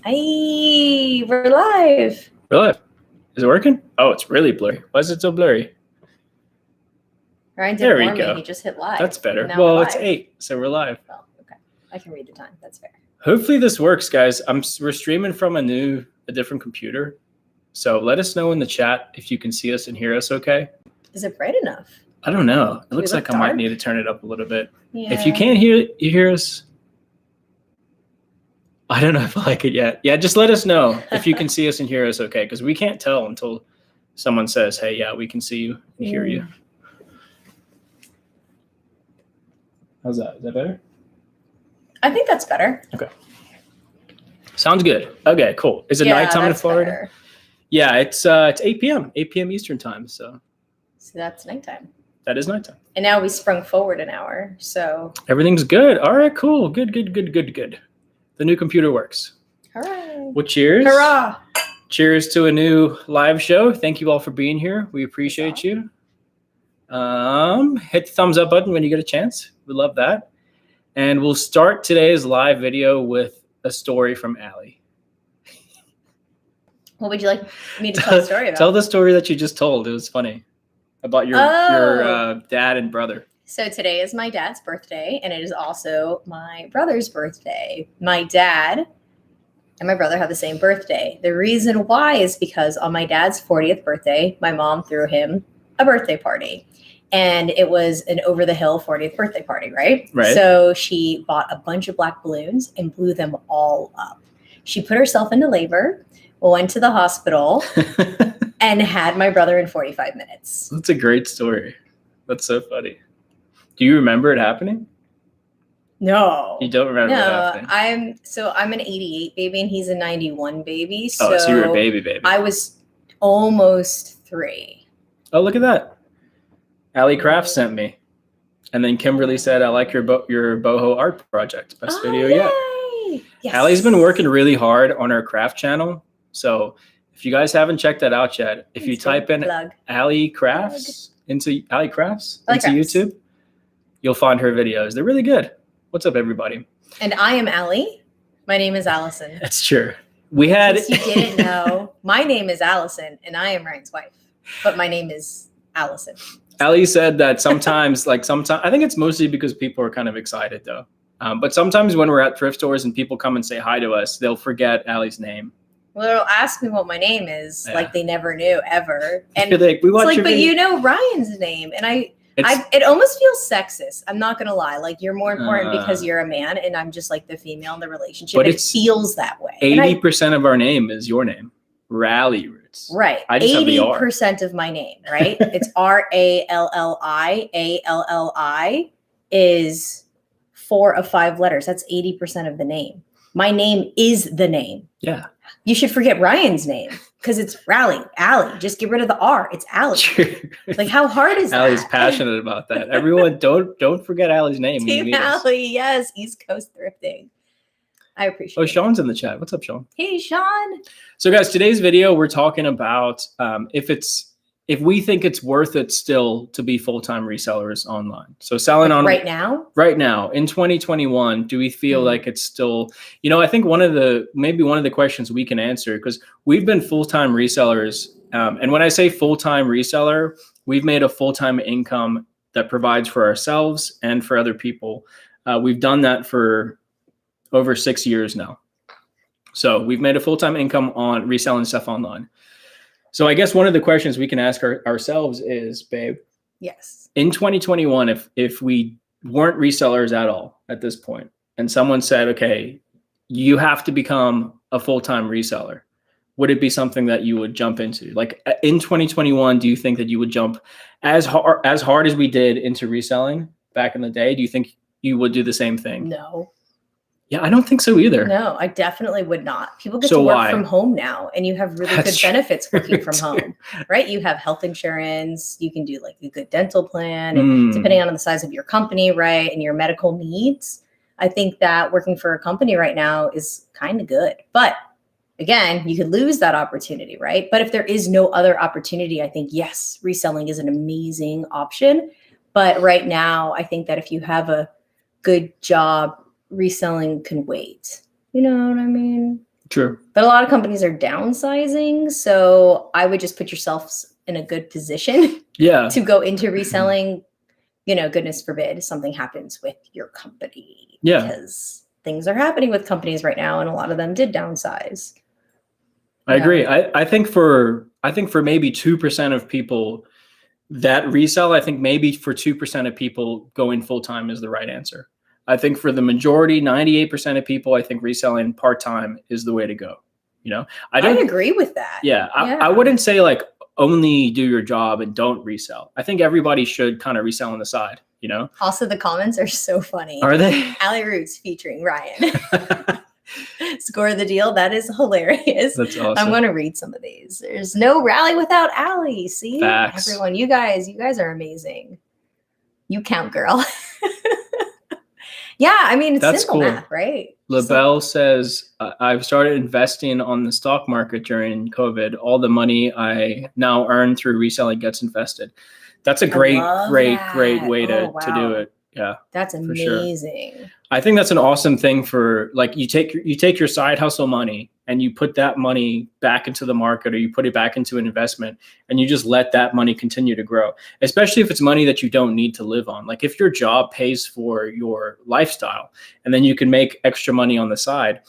Hey, we're live. We're live. Is it working? Oh, it's really blurry. Why is it so blurry? Ryan There didn't we warn me. go. He just hit live. That's better. Now Well, we're it's live. 8, so we're live. Oh, okay. I can read the time. That's fair. Hopefully this works, guys. We're streaming from a different computer. So let us know in the chat if you can see us and hear us okay. Is it bright enough? I don't know. It looks like I might dark? need to turn it up a little bit. Yeah. If you can't hear us. I don't know if I like it yet. Yeah, just let us know if you can see us and hear us okay, because we can't tell until someone says, hey, yeah, we can see you and hear you. How's that? Is that better? I think that's better. Okay. Sounds good. Okay, cool. Is it nighttime in Florida? Better. Yeah, it's 8 p.m. 8 p.m. Eastern time. So that's nighttime. That is nighttime. And now we sprung forward an hour. So everything's good. All right, cool. Good. The new computer works. Hooray. Well, cheers. Hurrah. Cheers to a new live show. Thank you all for being here. We appreciate you. Hit the thumbs up button when you get a chance. We love that. And we'll start today's live video with a story from Allie. What would you like me to tell the story about? Tell the story that you just told. It was funny. About your dad and brother. So today is my dad's birthday, and it is also my brother's birthday. My dad and my brother have the same birthday. The reason why is because on my dad's 40th birthday, my mom threw him a birthday party. And it was an over-the-hill 40th birthday party, right? Right. So she bought a bunch of black balloons and blew them all up. She put herself into labor, went to the hospital, and had my brother in 45 minutes. That's a great story. That's so funny. Do you remember it happening? No. You don't remember it happening? I'm an 88 baby and he's a 91 baby. So so you're a baby. I was almost 3. Oh, look at that. Allie Craft sent me. And then Kimberly said, I like your boho art project. Best video yet. Yes. Allie's been working really hard on her craft channel. So if you guys haven't checked that out yet, if you type in Allie Crafts into YouTube, you'll find her videos. They're really good. What's up, everybody? And I am Allie. My name is Allison. That's true. We had. In case you didn't know, my name is Allison, and I am Ryan's wife. But my name is Allison. Allie said that sometimes, I think it's mostly because people are kind of excited, though. But sometimes when we're at thrift stores and people come and say hi to us, they'll forget Allie's name. Well, they'll ask me what my name is, like they never knew ever. And like, but you know Ryan's name, and it almost feels sexist. I'm not gonna lie. Like you're more important because you're a man, and I'm just like the female in the relationship. But it feels that way. 80% of our name is your name, Ralli Roots. Right. I just 80% of my name, right? It's RALLI. ALLI is 4 of 5 letters. That's 80% of the name. My name is the name. Yeah. You should forget Ryan's name because it's Ralli. Allie. Just get rid of the R. It's Allie. Like how hard is that? Allie's passionate about that. Everyone, don't forget Allie's name. Team Allie, yes, East Coast thrifting. I appreciate it. Oh, Sean's in the chat. What's up, Sean? Hey, Sean. So, guys, today's video we're talking about if we think it's worth it still to be full-time resellers online. So selling on right now in 2021, do we feel like it's still, I think one of the questions we can answer, because we've been full-time resellers. And when I say full-time reseller, we've made a full-time income that provides for ourselves and for other people. We've done that for over 6 years now. So we've made a full-time income on reselling stuff online. So I guess one of the questions we can ask ourselves is, babe, yes, in 2021, if we weren't resellers at all at this point, and someone said, okay, you have to become a full-time reseller, would it be something that you would jump into? Like in 2021, do you think that you would jump as hard as we did into reselling back in the day? Do you think you would do the same thing? No. Yeah, I don't think so either. No, I definitely would not. People get to work from home now, and you have really good benefits working from home, right? You have health insurance. You can do like a good dental plan, and depending on the size of your company, right, and your medical needs. I think that working for a company right now is kind of good. But again, you could lose that opportunity, right? But if there is no other opportunity, I think, yes, reselling is an amazing option. But right now, I think that if you have a good job, reselling can wait. You know what I mean? True. But a lot of companies are downsizing. So I would just put yourself in a good position to go into reselling. Goodness forbid something happens with your company. Because things are happening with companies right now, and a lot of them did downsize. I agree. I think for maybe 2% of people that resell, I think maybe for 2% of people going full-time is the right answer. I think for the majority, 98% of people, I think reselling part-time is the way to go. I agree with that. Yeah. I wouldn't say like only do your job and don't resell. I think everybody should kind of resell on the side, Also, the comments are so funny. Are they? Ralli Roots featuring Ryan. Score the deal. That is hilarious. That's awesome. I'm going to read some of these. There's no rally without Allie. See? Facts. Everyone, you guys are amazing. You count, girl. Yeah, I mean, it's That's simple cool. math, right? LaBelle says, I've started investing on the stock market during COVID. All the money I now earn through reselling gets invested. That's a great way to do it. Yeah. That's amazing. Sure. I think that's an awesome thing for like you take your side hustle money and you put that money back into the market, or you put it back into an investment, and you just let that money continue to grow, especially if it's money that you don't need to live on. Like if your job pays for your lifestyle and then you can make extra money on the side,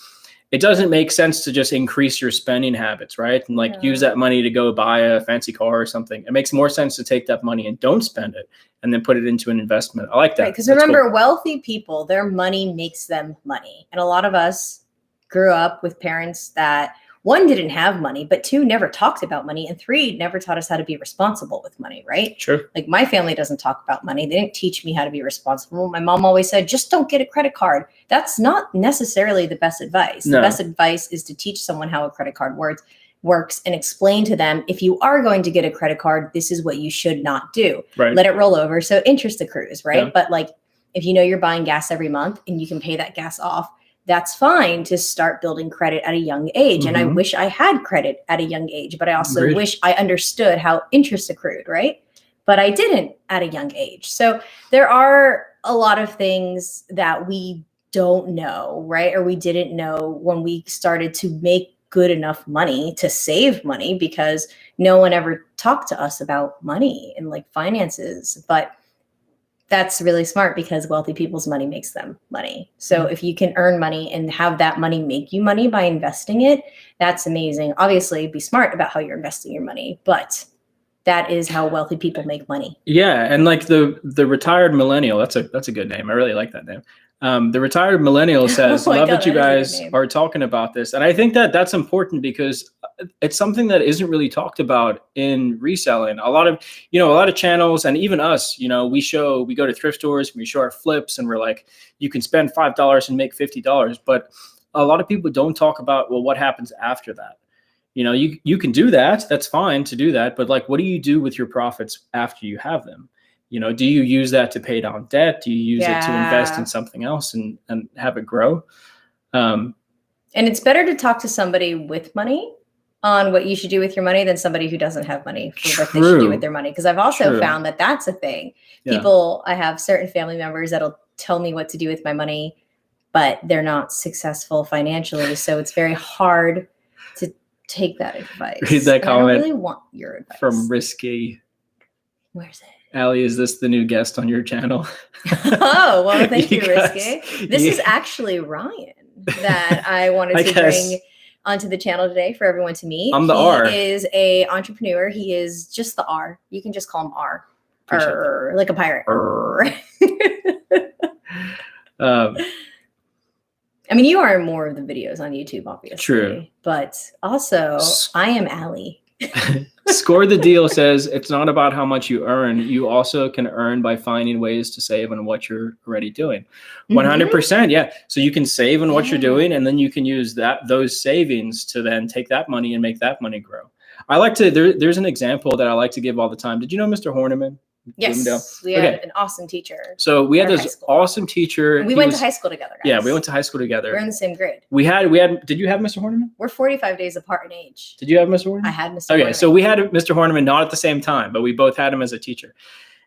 it doesn't make sense to just increase your spending habits, right? And like use that money to go buy a fancy car or something. It makes more sense to take that money and don't spend it and then put it into an investment. I like that. Because remember, wealthy people, their money makes them money. And a lot of us grew up with parents that, one, didn't have money, but two, never talked about money, and three, never taught us how to be responsible with money, right? Sure. Like my family doesn't talk about money. They didn't teach me how to be responsible. My mom always said, just don't get a credit card. That's not necessarily the best advice. No. The best advice is to teach someone how a credit card works and explain to them, if you are going to get a credit card, this is what you should not do. Right. Let it roll over. So interest accrues, right? Yeah. But like, if you're buying gas every month and you can pay that gas off, that's fine to start building credit at a young age. Mm-hmm. And I wish I had credit at a young age, but I also wish I understood how interest accrued, right? But I didn't at a young age. So there are a lot of things that we don't know, right? Or we didn't know when we started to make good enough money to save money, because no one ever talked to us about money and like finances. But that's really smart, because wealthy people's money makes them money. So if you can earn money and have that money make you money by investing it, that's amazing. Obviously, be smart about how you're investing your money, but that is how wealthy people make money. Yeah, and like the retired millennial, that's a good name. I really like that name. The retired millennial says, love that you guys are talking about this. And I think that that's important, because it's something that isn't really talked about in reselling. A lot of channels, and even us, we go to thrift stores, we show our flips, and we're like, you can spend $5 and make $50. But a lot of people don't talk about, well, what happens after that? You can do that. That's fine to do that. But like, what do you do with your profits after you have them? Do you use that to pay down debt? Do you use it to invest in something else and have it grow? And it's better to talk to somebody with money on what you should do with your money than somebody who doesn't have money for what they should do with their money. Because I've also found that that's a thing. I have certain family members that'll tell me what to do with my money, but they're not successful financially. So it's very hard to take that advice. Read that comment. I don't really want your advice. From Risky. Where's it? Allie, is this the new guest on your channel? Oh, well, thank you, Risky. This is actually Ryan that I wanted to bring onto the channel today for everyone to meet. I'm the R. He is a entrepreneur. He is just the R. You can just call him R. Like a pirate. I mean, you are in more of the videos on YouTube, obviously. True. But also, I am Allie. Score the Deal says, it's not about how much you earn. You also can earn by finding ways to save on what you're already doing. 100%. Yeah. So you can save on what you're doing, and then you can use those savings to then take that money and make that money grow. I like to, there's an example that I like to give all the time. Did you know Mr. Horniman? Yes, we had an awesome teacher. So we had this awesome teacher. And we went to high school together, guys. Yeah, we went to high school together. We're in the same grade. We had, did you have Mr. Horniman? We're 45 days apart in age. Did you have Mr. Horniman? I had Mr. Horniman. Okay, so we had Mr. Horniman not at the same time, but we both had him as a teacher.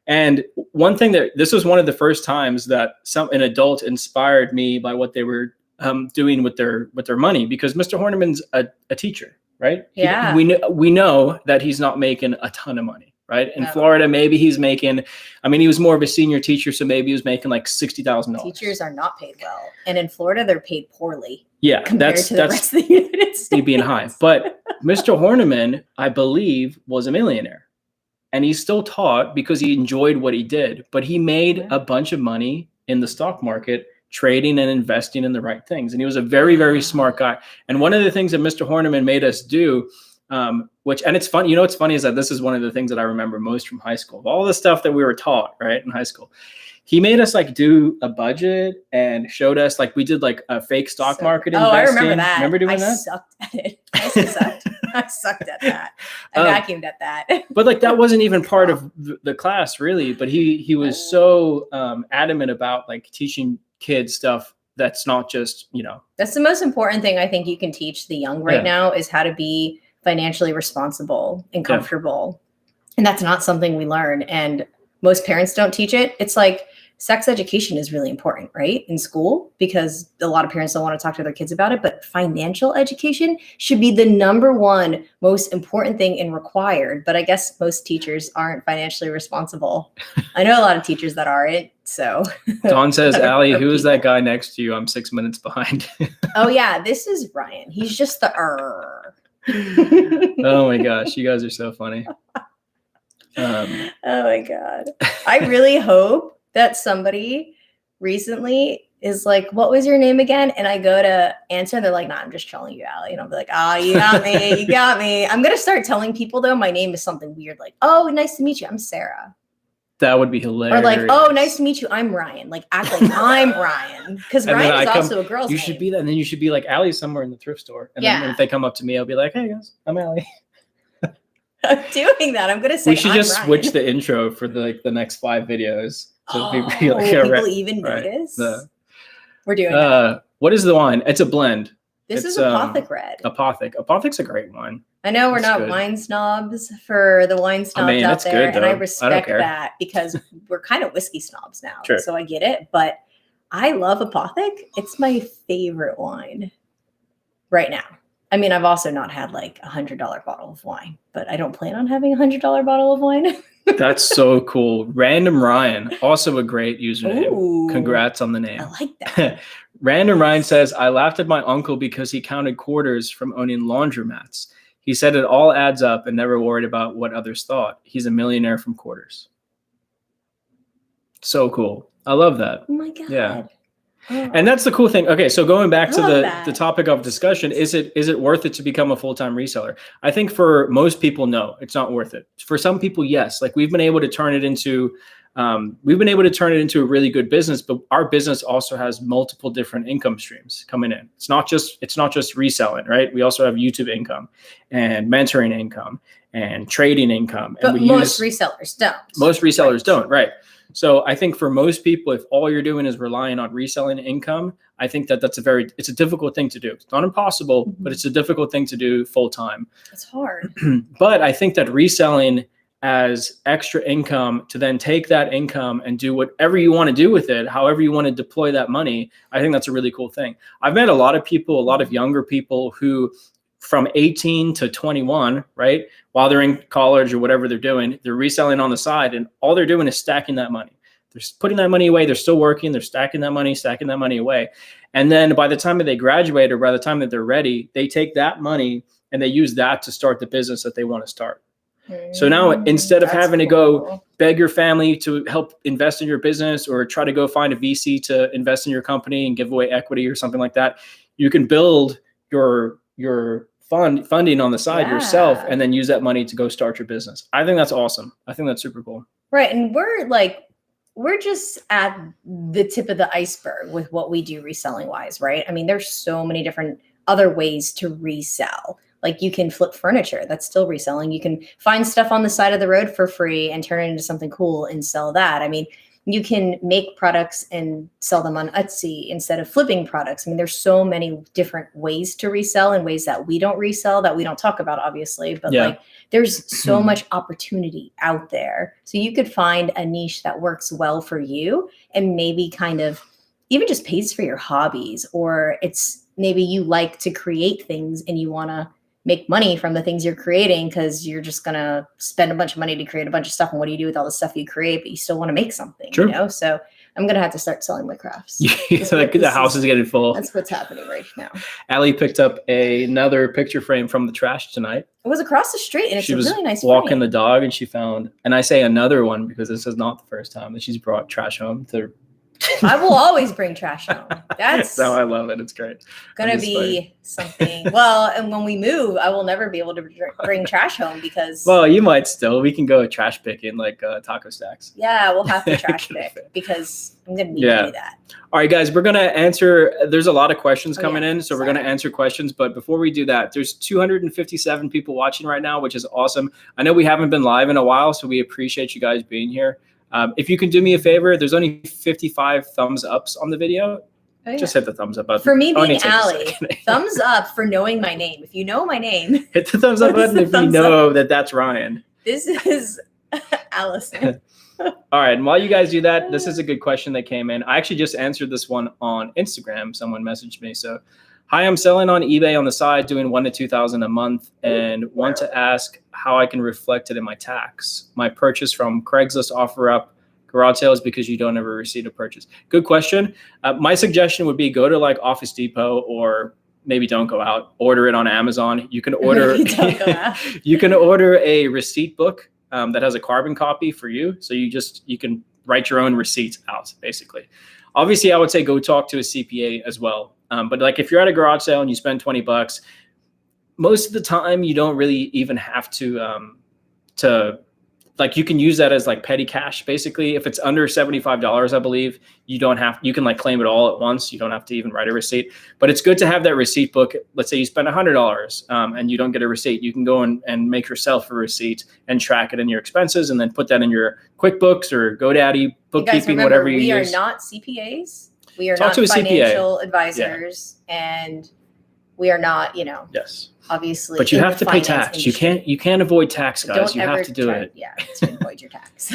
And one thing this was one of the first times that an adult inspired me by what they were doing with their money, because Mr. Horniman's a teacher, right? Yeah. We know that he's not making a ton of money, right? In Florida, maybe he's making, I mean, he was more of a senior teacher, so maybe he was making like $60,000. Teachers are not paid well. And in Florida, they're paid poorly. Yeah, compared to the rest of the United States. Being high. But Mr. Horniman, I believe, was a millionaire. And he still taught because he enjoyed what he did. But he made a bunch of money in the stock market, trading and investing in the right things. And he was a very, very smart guy. And one of the things that Mr. Horniman made us do, which, and it's fun, you know, what's funny is that this is one of the things that I remember most from high school, of all the stuff that we were taught, right, in high school. He made us like do a budget and showed us, like, we did like a fake stock market investing. I remember that. Remember doing that? I sucked at it. I sucked at that. I vacuumed at that. But like, that wasn't even part of the class really, but he was so adamant about like teaching kids stuff that's not just, you know. That's the most important thing I think you can teach the young right now, is how to be financially responsible and comfortable. And that's not something we learn. And most parents don't teach it. It's like, sex education is really important, right? In school, because a lot of parents don't want to talk to their kids about it, but financial education should be the number one most important thing and required. But I guess most teachers aren't financially responsible. I know a lot of teachers that aren't. So Dawn says, Allie, who is that guy next to you? I'm 6 minutes behind. Oh yeah, this is Ryan. He's just the Oh my gosh, you guys are so funny. Oh my God. I really hope that somebody recently is like, what was your name again? And I go to answer and they're like, nah, I'm just trolling you, Allie. And I'll be like, you got me. You got me. I'm going to start telling people though, my name is something weird. Like, oh, nice to meet you. I'm Sarah. That would be hilarious. Or like, oh, nice to meet you. I'm Ryan. Like, act like I'm Ryan. Because Ryan is also a girl's name. You should be that. And then you should be like Allie somewhere in the thrift store. And then if they come up to me, I'll be like, hey guys, I'm Allie. I'm doing that. I'm going to say, we should just switch the intro for the next 5 videos. So people even notice. We're doing what is the wine? It's a blend. This is Apothic Red. Apothic's a great wine. I know we're not wine snobs for the wine snobs out there, and I respect that because we're kind of whiskey snobs now. Sure. So I get it, but I love Apothic. It's my favorite wine right now. I mean, I've also not had like $100 bottle of wine, but I don't plan on having $100 bottle of wine. That's so cool. Random Ryan, also a great username. Ooh, congrats on the name. I like that. Random Ryan says, I laughed at my uncle because he counted quarters from owning laundromats. He said it all adds up and never worried about what others thought. He's a millionaire from quarters. So cool. I love that. Oh my God. Yeah. And that's the cool thing. Okay, so going back to the topic of discussion, is it worth it to become a full-time reseller? I think for most people, no, it's not worth it. For some people, yes. Like we've been able to turn it into a really good business, but our business also has multiple different income streams coming in. It's not just reselling, right? We also have YouTube income and mentoring income and trading income. But most resellers don't. Most resellers don't, right? So I think for most people, if all you're doing is relying on reselling income, I think it's a difficult thing to do. It's not impossible, but it's a difficult thing to do full time. It's hard. But I think that reselling as extra income, to then take that income and do whatever you want to do with it, however you want to deploy that money, I think that's a really cool thing. I've met a lot of people, a lot of younger people who from 18 to 21, right? While they're in college or whatever they're doing, they're reselling on the side, and all they're doing is stacking that money. They're putting that money away. They're still working. They're stacking that money away. And then by the time that they graduate or by the time that they're ready, they take that money and they use that to start the business that they want to start. So now instead of having to go beg your family to help invest in your business or try to go find a VC to invest in your company and give away equity or something like that, you can build your funding on the side yourself and then use that money to go start your business. I think that's awesome. I think that's super cool. Right. And we're just at the tip of the iceberg with what we do reselling wise, right? I mean, there's so many different other ways to resell. Like you can flip furniture, that's still reselling. You can find stuff on the side of the road for free and turn it into something cool and sell that. I mean, you can make products and sell them on Etsy instead of flipping products. I mean, there's so many different ways to resell and ways that we don't resell that we don't talk about, obviously. But like, there's so much opportunity out there. So you could find a niche that works well for you and maybe kind of even just pays for your hobbies, or it's maybe you like to create things and you want to make money from the things you're creating because you're just going to spend a bunch of money to create a bunch of stuff. And what do you do with all the stuff you create, but you still want to make something, True. you know? So I'm going to have to start selling my crafts. The house is getting full. That's what's happening right now. Allie picked up another picture frame from the trash tonight. It was across the street, and it's a really nice frame. She was walking frame. the dog, and she found, and I say another one because this is not the first time that she's brought trash home to. I will always bring trash home. That's no, I love it. It's great. Gonna be something. Well, and when we move, I will never be able to bring trash home because. Well, you might still. We can go trash picking like taco stacks. Yeah, we'll have to trash pick because I'm gonna need to do that. All right, guys, we're gonna answer. There's a lot of questions coming in, so we're gonna answer questions. But before we do that, there's 257 people watching right now, which is awesome. I know we haven't been live in a while, so we appreciate you guys being here. If you can do me a favor, there's only 55 thumbs ups on the video. Just hit the thumbs up button. For me being Allie, thumbs up for knowing my name. If you know my name, hit the thumbs up button if you know that that's Ryan. This is Allison. All right. And while you guys do that, this is a good question that came in. I actually just answered this one on Instagram. Someone messaged me. So, hi, I'm selling on eBay on the side, doing $1,000 to $2,000 a month, and want to ask how I can reflect it in my tax. My purchase from Craigslist offer up garage sales because you don't ever receive a purchase. Good question. My suggestion would be go to like Office Depot, or maybe don't go out. Order it on Amazon. You can order. You can order a receipt book that has a carbon copy for you, so you can write your own receipts out basically. Obviously, I would say go talk to a CPA as well. But like if you're at a garage sale and you spend $20, most of the time you don't really even have to like you can use that as like petty cash basically. If it's under $75, I believe you can like claim it all at once. You don't have to even write a receipt, but it's good to have that receipt book. Let's say you spend $100 and you don't get a receipt. You can go and make yourself a receipt and track it in your expenses and then put that in your QuickBooks or GoDaddy, bookkeeping, whatever you use. We are not CPAs. We are not financial advisors, and we are not, yes, obviously. But you have to pay tax. Industry. You can't avoid tax, guys. You have to do it. Yeah, to avoid your tax.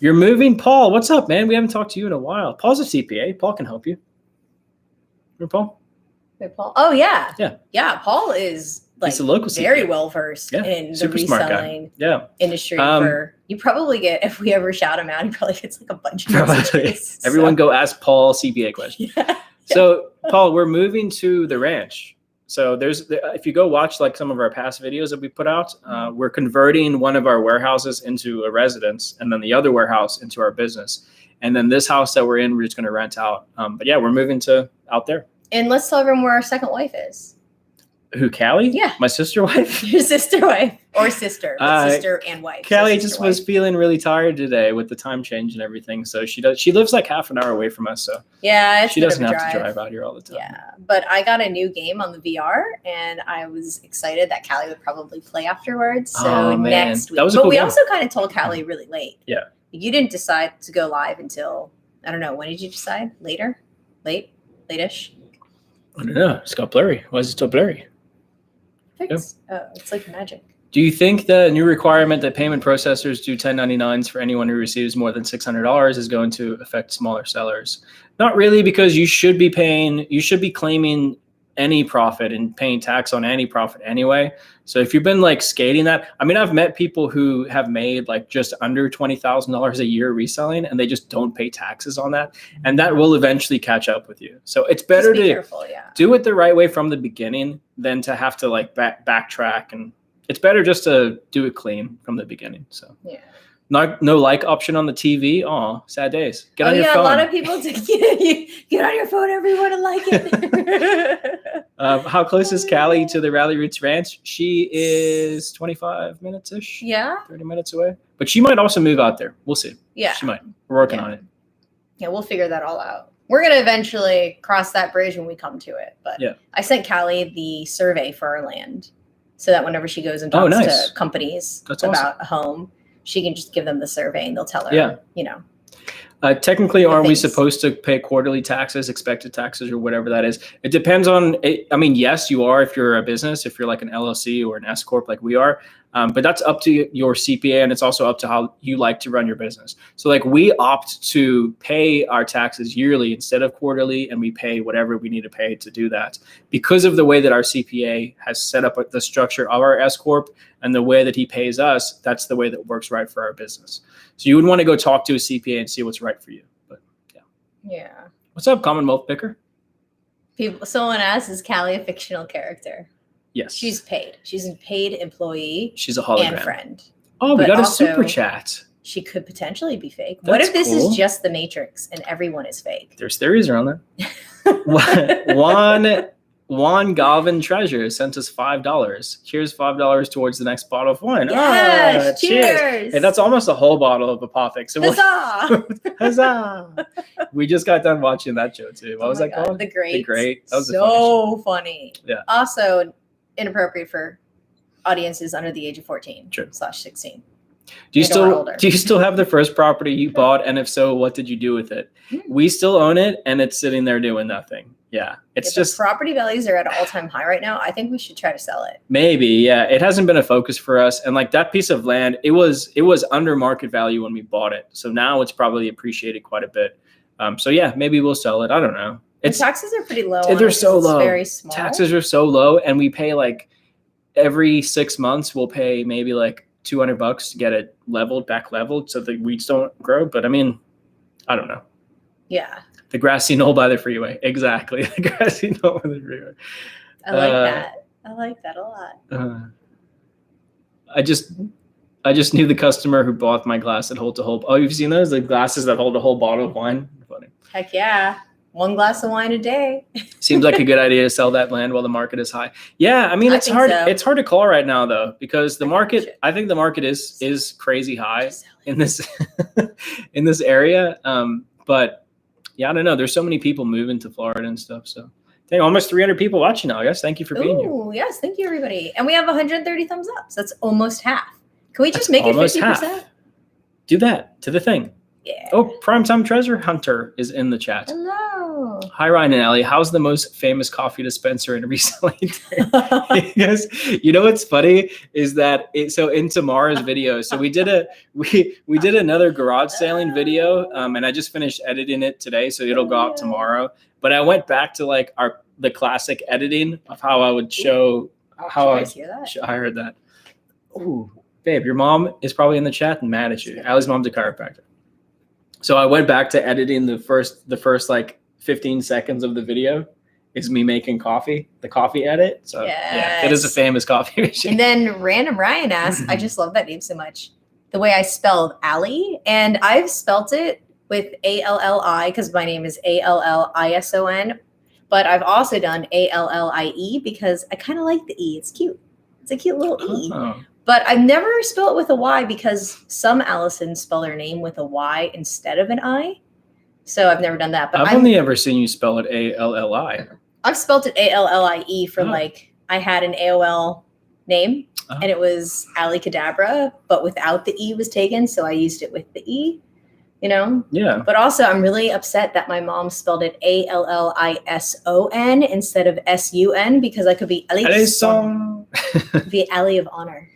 You're moving, Paul. What's up, man? We haven't talked to you in a while. Paul's a CPA. Paul can help you. Remember Paul? Wait, Paul? Oh yeah. Yeah. Yeah. Paul is like he's a local very CPA. Well versed in the super smart reselling guy. industry. You probably get, if we ever shout him out, he probably gets like a bunch of messages. Everyone go ask Paul CPA questions. Yeah. So Paul, we're moving to the ranch. So if you go watch like some of our past videos that we put out, we're converting one of our warehouses into a residence, and then the other warehouse into our business. And then this house that we're in, we're just going to rent out. But yeah, we're moving to out there. And let's tell everyone where our second wife is. Who, Callie? Yeah. My sister wife? Your sister wife. Or sister. Sister and wife. Callie just was feeling really tired today with the time change and everything. So she lives like half an hour away from us. So yeah, she doesn't have to drive out here all the time. Yeah. But I got a new game on the VR, and I was excited that Callie would probably play afterwards. So next week. But we also kind of told Callie really late. Yeah. You didn't decide to go live until, I don't know, when did you decide? Later? Late-ish? I don't know. It's got blurry. Why is it still blurry? It's like magic. Do you think the new requirement that payment processors do 1099s for anyone who receives more than $600 is going to affect smaller sellers? Not really, because you should be claiming any profit and paying tax on any profit anyway. So if you've been like skating that, I mean, I've met people who have made like just under $20,000 a year reselling, and they just don't pay taxes on that. And that will eventually catch up with you. So it's better to do it the right way from the beginning than to have to like backtrack. And it's better just to do it clean from the beginning. So yeah. No like option on the TV. Oh, sad days. Get on your phone. A lot of people get on your phone, everyone, and like it. How close is Callie to the Ralli Roots Ranch? She is 25 minutes-ish. Yeah. 30 minutes away. But she might also move out there. We'll see. Yeah. She might. We're working on it. Yeah, we'll figure that all out. We're going to eventually cross that bridge when we come to it. But I sent Callie the survey for our land so that whenever she goes and talks to companies about a home, she can just give them the survey and they'll tell her, technically, aren't we supposed to pay quarterly taxes, expected taxes, or whatever that is? It depends on, I mean, yes, you are if you're a business, if you're like an LLC or an S Corp like we are. But that's up to your CPA, and it's also up to how you like to run your business. So like we opt to pay our taxes yearly instead of quarterly, and we pay whatever we need to pay to do that because of the way that our CPA has set up the structure of our S Corp and the way that he pays us. That's the way that works right for our business. So you would want to go talk to a CPA and see what's right for you. But yeah. Yeah. What's up, Commonwealth Picker? Someone asks, is Callie a fictional character? Yes. She's paid. She's a paid employee. She's a hologram. And friend. Oh, we got a super chat. She could potentially be fake. That's what if this cool. is just the Matrix and everyone is fake? There's theories around that. Juan Galvin Treasure sent us $5. Here's $5 towards the next bottle of wine. Yes, cheers. Hey, that's almost a whole bottle of Apothic. So Huzzah! Huzzah! We just got done watching that show too. What was that called? The Great. The Great. That was so funny. Yeah. Also inappropriate for audiences under the age of 14/16. Do you still have the first property you bought? And if so, what did you do with it? We still own it, and it's sitting there doing nothing. Yeah, it's just property values are at an all-time high right now. I think we should try to sell it. Maybe, yeah. It hasn't been a focus for us, and like that piece of land, it was under market value when we bought it. So now it's probably appreciated quite a bit. So yeah, maybe we'll sell it. I don't know. Taxes are pretty low. They're so low. It's very small. Taxes are so low, and we pay like every 6 months. We'll pay maybe like $200 to get it back leveled, so the weeds don't grow. But I mean, I don't know. Yeah. The grassy knoll by the freeway. Exactly. The grassy knoll by the freeway. I like that. I like that a lot. I just knew the customer who bought my glass that holds a whole. Oh, you've seen those? The glasses that hold a whole bottle of wine. Funny. Heck yeah. 1 glass of wine a day. Seems like a good idea to sell that land while the market is high. Yeah, I mean it's hard. So. It's hard to call right now though, because the market. I think the market is crazy high in this in this area. But yeah, I don't know. There's so many people moving to Florida and stuff. So dang, almost 300 people watching now. Yes, thank you for being here. Oh yes, thank you everybody. And we have 130 thumbs up. So that's almost half. Can we just make it 50%? Half. Do that to the thing. Yeah. Oh, Primetime Treasure Hunter is in the chat. Hello. Hi, Ryan and Ellie. How's the most famous coffee dispenser in reselling? Yes. You know what's funny is that so in Tamara's video, so we did another garage selling video, and I just finished editing it today, so it'll go out tomorrow. But I went back to like the classic editing of how I would show how I heard that. Ooh, babe, your mom is probably in the chat and mad at you. Allie's mom's a chiropractor. So I went back to editing the first like 15 seconds of the video is me making coffee, the coffee edit. So yeah, it is a famous coffee machine. And then Random Ryan asks, I just love that name so much. The way I spelled Allie, and I've spelt it with A-L-L-I because my name is A-L-L-I-S-O-N, but I've also done A-L-L-I-E because I kind of like the E. It's cute. It's a cute little E. Oh. But I've never spelled it with a Y because some Allisons spell their name with a Y instead of an I. So I've never done that. But I've only ever seen you spell it A-L-L-I. I've spelled it A-L-L-I-E for I had an AOL name and it was Ali Cadabra, but without the E was taken. So I used it with the E, you know? Yeah. But also I'm really upset that my mom spelled it A-L-L-I-S-O-N instead of S-U-N because I could be Alison. Be Alley of Honor.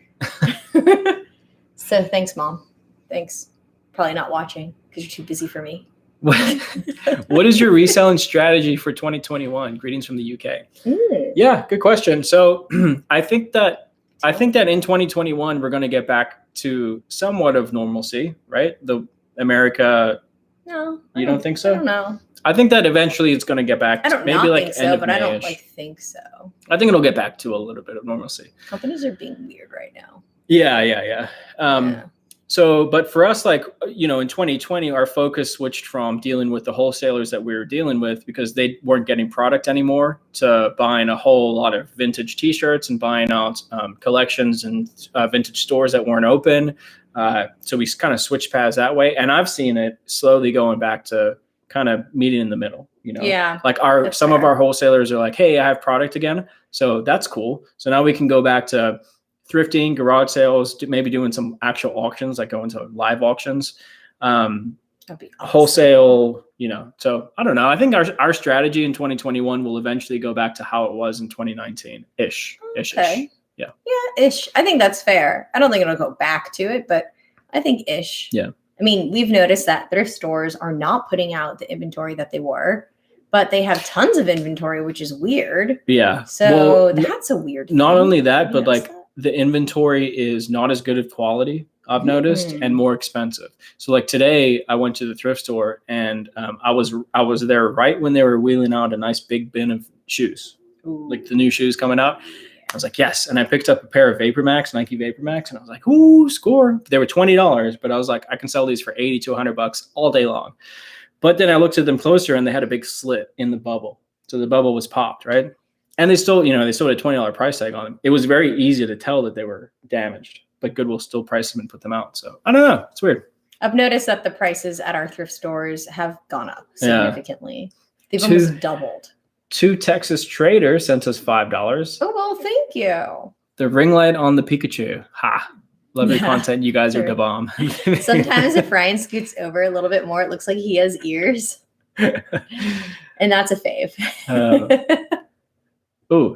So thanks, Mom. Thanks. Probably not watching because you're too busy for me. What is your reselling strategy for 2021? Greetings from the UK. Yeah, good question. So I think that in 2021 we're going to get back to somewhat of normalcy, right? The America. No, you don't think so? I don't know. I think that eventually it's going to get back. I don't maybe like think so, but I don't think so. I think it'll get back to a little bit of normalcy. Companies are being weird right now. Yeah. So, but for us, like, in 2020, our focus switched from dealing with the wholesalers that we were dealing with because they weren't getting product anymore to buying a whole lot of vintage T-shirts and buying out collections and vintage stores that weren't open. So we kind of switched paths that way. And I've seen it slowly going back to kind of meeting in the middle, Yeah. Like some of our wholesalers are like, hey, I have product again. So that's cool. So now we can go back to thrifting, garage sales, maybe doing some actual auctions, like going to live auctions, That'd be awesome. Wholesale, So I don't know. I think our strategy in 2021 will eventually go back to how it was in 2019-ish. Okay. Yeah. Yeah, ish. I think that's fair. I don't think it'll go back to it, but I think ish. Yeah. I mean, we've noticed that thrift stores are not putting out the inventory that they were, but they have tons of inventory, which is weird. Yeah. So that's a weird thing. Not only that, but like the inventory is not as good of quality, I've noticed, and more expensive. So like today I went to the thrift store and I was there right when they were wheeling out a nice big bin of shoes. Ooh. Like the new shoes coming out. I was like, yes. And I picked up a pair of Nike Vapor Max, and I was like, ooh, score. They were $20, but I was like, I can sell these for $80 to $100 all day long. But then I looked at them closer and they had a big slit in the bubble. So the bubble was popped, right? And they still, they still had a $20 price tag on them. It was very easy to tell that they were damaged, but Goodwill still priced them and put them out. So I don't know. It's weird. I've noticed that the prices at our thrift stores have gone up significantly. They've almost doubled. 2 Texas traders sent us $5. Oh, well, thank you. The ring light on the Pikachu. Ha. Love your content. You guys are the bomb. Sometimes if Ryan scoots over a little bit more, it looks like he has ears. And that's a fave.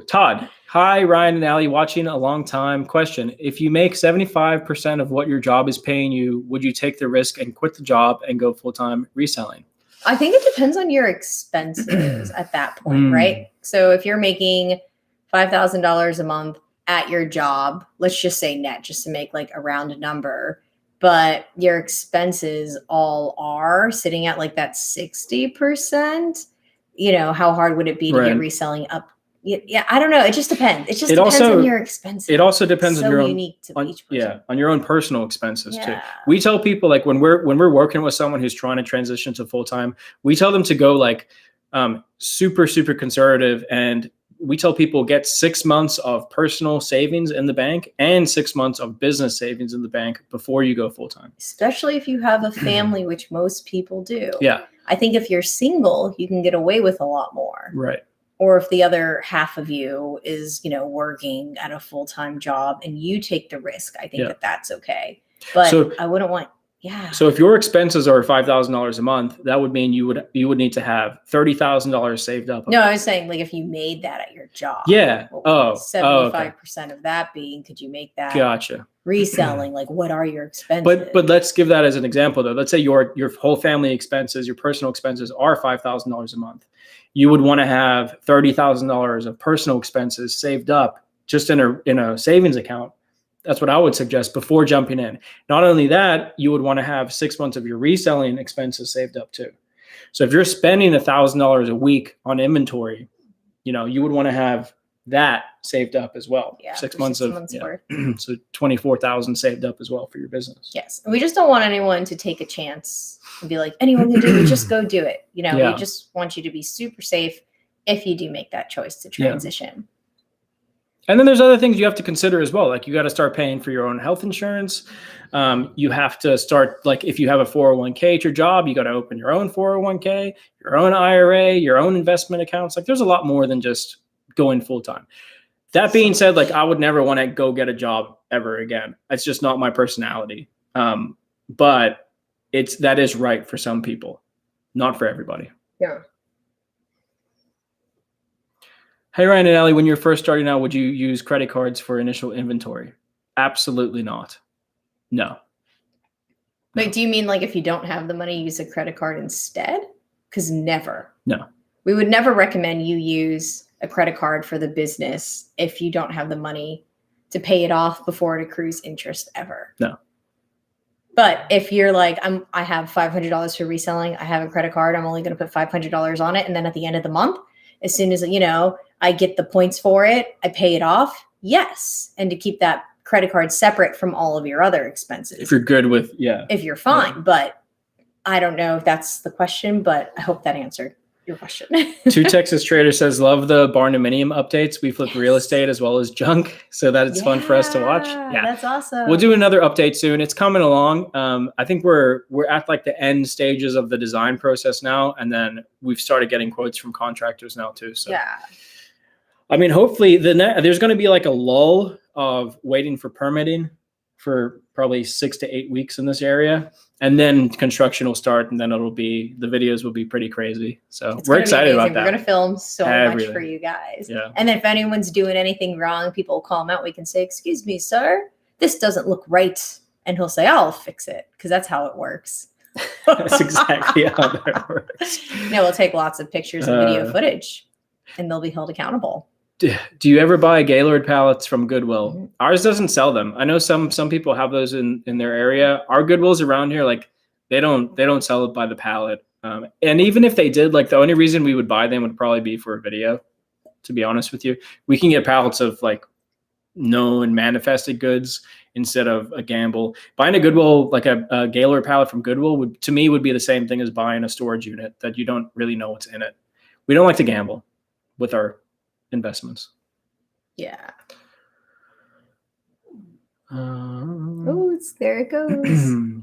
Todd. Hi, Ryan and Allie, watching a long time. Question. If you make 75% of what your job is paying you, would you take the risk and quit the job and go full-time reselling? I think it depends on your expenses at that point, right? So if you're making $5,000 a month at your job, let's just say net, just to make like a round number, but your expenses all are sitting at like that 60%, how hard would it be to get reselling up? Yeah, I don't know. It just depends. It depends on your expenses. It also depends on your own, unique to each person. On your own personal expenses too. We tell people like when we're working with someone who's trying to transition to full time, we tell them to go like super conservative, and we tell people get 6 months of personal savings in the bank and 6 months of business savings in the bank before you go full time. Especially if you have a family, which most people do. Yeah, I think if you're single, you can get away with a lot more. Right. Or if the other half of you is, working at a full-time job and you take the risk, I think that's okay. But I wouldn't want, So if your expenses are $5,000 a month, that would mean you would need to have $30,000 saved up. No, I was saying like if you made that at your job. Yeah. 75% of that being, could you make that? Gotcha. Reselling, like what are your expenses? But let's give that as an example though. Let's say your whole family expenses, your personal expenses are $5,000 a month. You would want to have $30,000 of personal expenses saved up just in a savings account. That's what I would suggest before jumping in. Not only that, you would want to have 6 months of your reselling expenses saved up too. So if you're spending $1,000 a week on inventory, you would want to have that saved up as well. Yeah, 6 months worth. So 24,000 saved up as well for your business. Yes. And we just don't want anyone to take a chance and be like, anyone can do it, just go do it. We just want you to be super safe if you do make that choice to transition. Yeah. And then there's other things you have to consider as well. Like you got to start paying for your own health insurance. You have to start, like if you have a 401k at your job, you got to open your own 401k, your own IRA, your own investment accounts. Like there's a lot more than just going full time. That being said, like I would never want to go get a job ever again. It's just not my personality. But that is right for some people, not for everybody. Yeah. Hey, Ryan and Allie, when you're first starting out, would you use credit cards for initial inventory? Absolutely not. No. Wait, do you mean like if you don't have the money, use a credit card instead? Because never. No. We would never recommend you use a credit card for the business if you don't have the money to pay it off before it accrues interest ever. No. But if you're like, I have $500 for reselling, I have a credit card, I'm only going to put $500 on it. And then at the end of the month, as soon as, I get the points for it, I pay it off. Yes. And to keep that credit card separate from all of your other expenses. If you're good with, if you're fine. Yeah. But I don't know if that's the question, but I hope that answered your question. 2 Texas Trader says, love the barnuminium updates. We flip real estate as well as junk, so that it's fun for us to watch. Yeah, that's awesome. We'll do another update soon. It's coming along. I think we're at like the end stages of the design process now, and then we've started getting quotes from contractors now too. So yeah, I mean, hopefully there's going to be like a lull of waiting for permitting for probably 6 to 8 weeks in this area. And then construction will start, and then the videos will be pretty crazy. So we're excited about that. We're going to film so much for you guys. Yeah. And then if anyone's doing anything wrong, people will call them out. We can say, excuse me, sir, this doesn't look right. And he'll say, I'll fix it. Because that's how it works. That's exactly how that works. We'll take lots of pictures and video footage, and they'll be held accountable. Do you ever buy Gaylord pallets from Goodwill? Mm-hmm. Ours doesn't sell them. I know some people have those in their area. Our Goodwills around here, like they don't sell it by the pallet. And even if they did, like the only reason we would buy them would probably be for a video. To be honest with you, we can get pallets of like known manifested goods instead of a gamble. Buying a Goodwill, like a Gaylord pallet from Goodwill, would be the same thing as buying a storage unit that you don't really know what's in it. We don't like to gamble with our investments. Yeah. There it goes.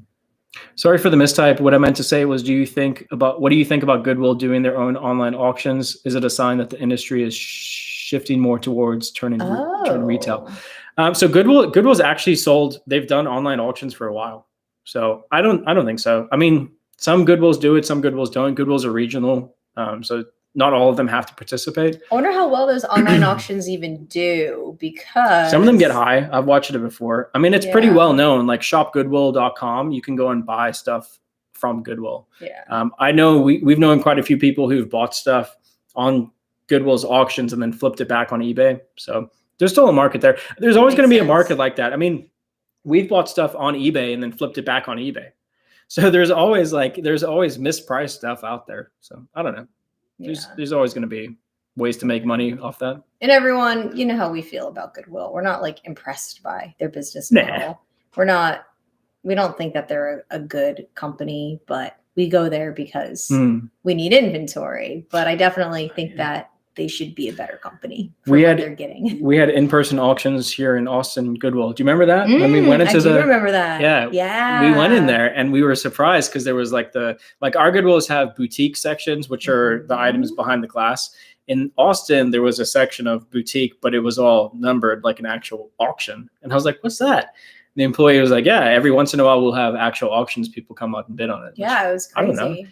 Sorry for the mistype. What I meant to say was, what do you think about Goodwill doing their own online auctions? Is it a sign that the industry is shifting more towards turning retail? So Goodwill's actually sold. They've done online auctions for a while. So I don't think so. I mean, some Goodwills do it, some Goodwills don't. Goodwills are regional, so not all of them have to participate. I wonder how well those online auctions even do, because some of them get high. I've watched it before. I mean, it's pretty well known. Like shopgoodwill.com, you can go and buy stuff from Goodwill. Yeah. I know we've known quite a few people who've bought stuff on Goodwill's auctions and then flipped it back on eBay. So there's still a market there. There's always going to be a market like that. I mean, we've bought stuff on eBay and then flipped it back on eBay. So there's always mispriced stuff out there. So I don't know. There's always going to be ways to make money off that. And everyone, you know how we feel about Goodwill. We're not like impressed by their business model. We don't think that they're a good company, but we go there because we need inventory. But I definitely think that they should be a better company for what they're getting. We had in-person auctions here in Austin, Goodwill. Do you remember that? When we went into I do remember that. Yeah. We went in there and we were surprised because there was like our Goodwills have boutique sections, which are the items behind the glass. In Austin, there was a section of boutique, but it was all numbered like an actual auction. And I was like, what's that? The employee was like, yeah, every once in a while we'll have actual auctions. People come up and bid on it. Yeah, it was crazy.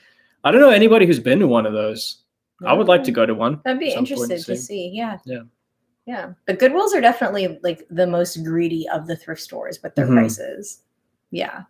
I don't know anybody who's been to one of those. I would like to go to one. I'd be interested to see. Yeah. But Goodwills are definitely like the most greedy of the thrift stores with their prices. Yeah.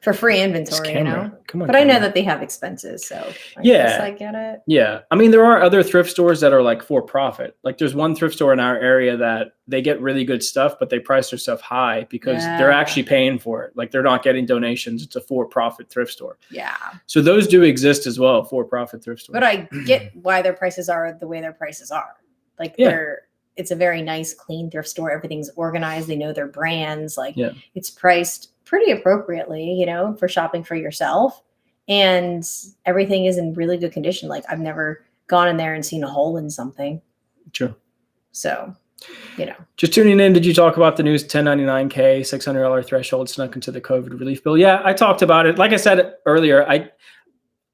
For free inventory, you know. Come on, but I know that they have expenses, so I guess I get it. Yeah. I mean, there are other thrift stores that are like for profit. Like there's one thrift store in our area that they get really good stuff, but they price their stuff high because they're actually paying for it. Like they're not getting donations. It's a for-profit thrift store. Yeah. So those do exist as well, for-profit thrift stores. But I get why their prices are the way their prices are. Like it's a very nice, clean thrift store. Everything's organized. They know their brands. Like it's priced pretty appropriately, you know, for shopping for yourself. And everything is in really good condition. Like I've never gone in there and seen a hole in something. True. So, you know. Just tuning in, did you talk about the news 1099K, $600 threshold snuck into the COVID relief bill? Yeah, I talked about it. Like I said earlier,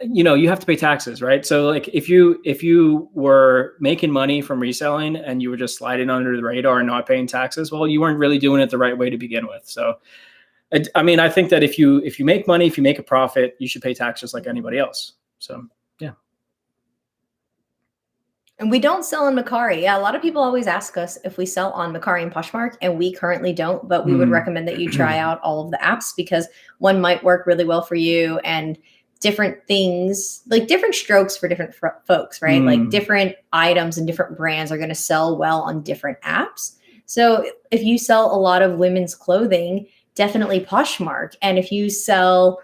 you have to pay taxes, right? So like if you were making money from reselling and you were just sliding under the radar and not paying taxes, well, you weren't really doing it the right way to begin with. So I mean, I think that if you make money, if you make a profit, you should pay taxes like anybody else. So, yeah. And we don't sell on Mercari. Yeah, a lot of people always ask us if we sell on Mercari and Poshmark, and we currently don't, but we would recommend that you try out all of the apps because one might work really well for you and different things, like different strokes for different folks, right? Like different items and different brands are going to sell well on different apps. So if you sell a lot of women's clothing, definitely Poshmark. And if you sell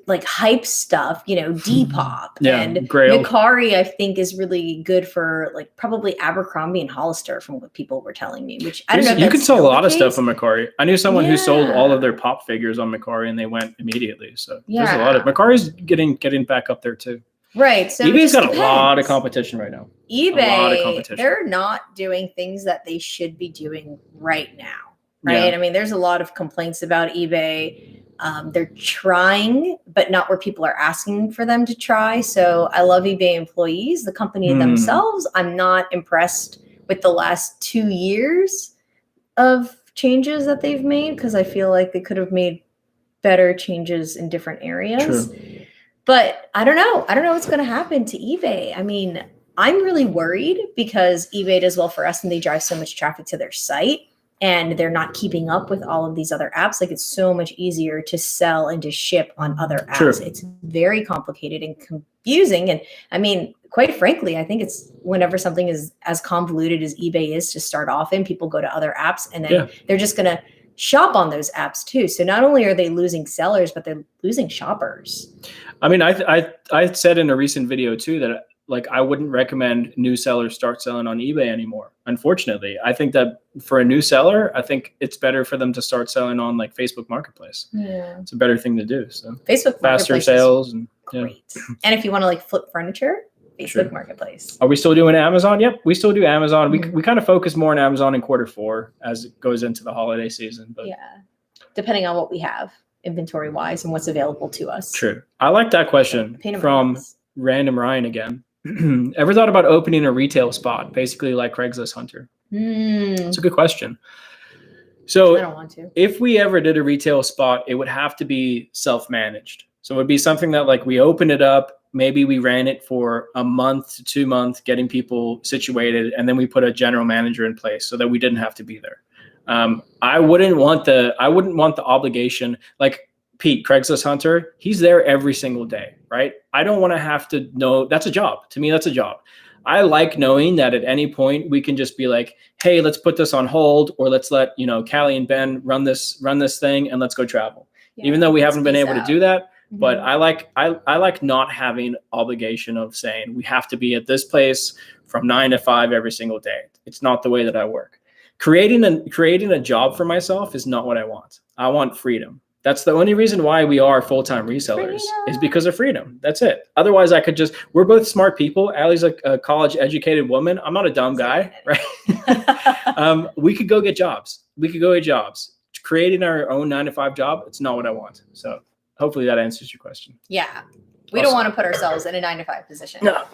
like hype stuff, you know, Depop and Grail. Mercari, I think is really good for like probably Abercrombie and Hollister from what people were telling me, which I don't know if you can sell a lot of stuff on Mercari. I knew someone who sold all of their pop figures on Mercari and they went immediately. So there's a lot of Mercari's getting back up there too. Right. So eBay's got a lot of competition right now. eBay, they're not doing things that they should be doing right now. Right. Yeah. I mean, there's a lot of complaints about eBay. They're trying, but not where people are asking for them to try. So I love eBay employees, the company themselves. I'm not impressed with the last 2 years of changes that they've made because I feel like they could have made better changes in different areas. True. But I don't know. I don't know what's going to happen to eBay. I mean, I'm really worried because eBay does well for us and they drive so much traffic to their site and they're not keeping up with all of these other apps. Like it's so much easier to sell and to ship on other apps. True. It's very complicated and confusing. And I mean, quite frankly, I think it's whenever something is as convoluted as eBay is to start off in, people go to other apps and then they're just going to shop on those apps too. So not only are they losing sellers, but they're losing shoppers. I mean, I said in a recent video too that like I wouldn't recommend new sellers start selling on eBay anymore. Unfortunately, I think that for a new seller, I think it's better for them to start selling on like Facebook Marketplace. Yeah, it's a better thing to do. So Facebook faster sales and great. And if you want to like flip furniture, Facebook Marketplace. Are we still doing Amazon? Yep, we still do Amazon. We kind of focus more on Amazon in Q4 as it goes into the holiday season. But depending on what we have inventory wise and what's available to us. True. I like that question from Random Ryan again. Ever thought about opening a retail spot, basically like Craigslist Hunter? It's a good question. So I don't want to. If we ever did a retail spot, it would have to be self-managed. So it would be something that like we open it up, maybe we ran it for a month to 2 months, getting people situated, and then we put a general manager in place so that we didn't have to be there. I wouldn't want the obligation, like Pete, Craigslist Hunter, he's there every single day, right? I don't want to have to know. That's a job. To me, that's a job. I like knowing that at any point we can just be like, hey, let's put this on hold, or let's let, Callie and Ben run this thing and let's go travel. Yeah, even though we haven't been able to do that. But I like not having obligation of saying we have to be at this place from 9 to 5 every single day. It's not the way that I work. Creating a job for myself is not what I want. I want freedom. That's the only reason why we are full-time resellers is because of freedom. That's it. Otherwise, we're both smart people. Allie's a college-educated woman. I'm not a dumb guy, right? We could go get jobs. Creating our own 9 to 5 job, it's not what I want. So hopefully that answers your question. Yeah. We don't want to put ourselves in a 9 to 5 position. No.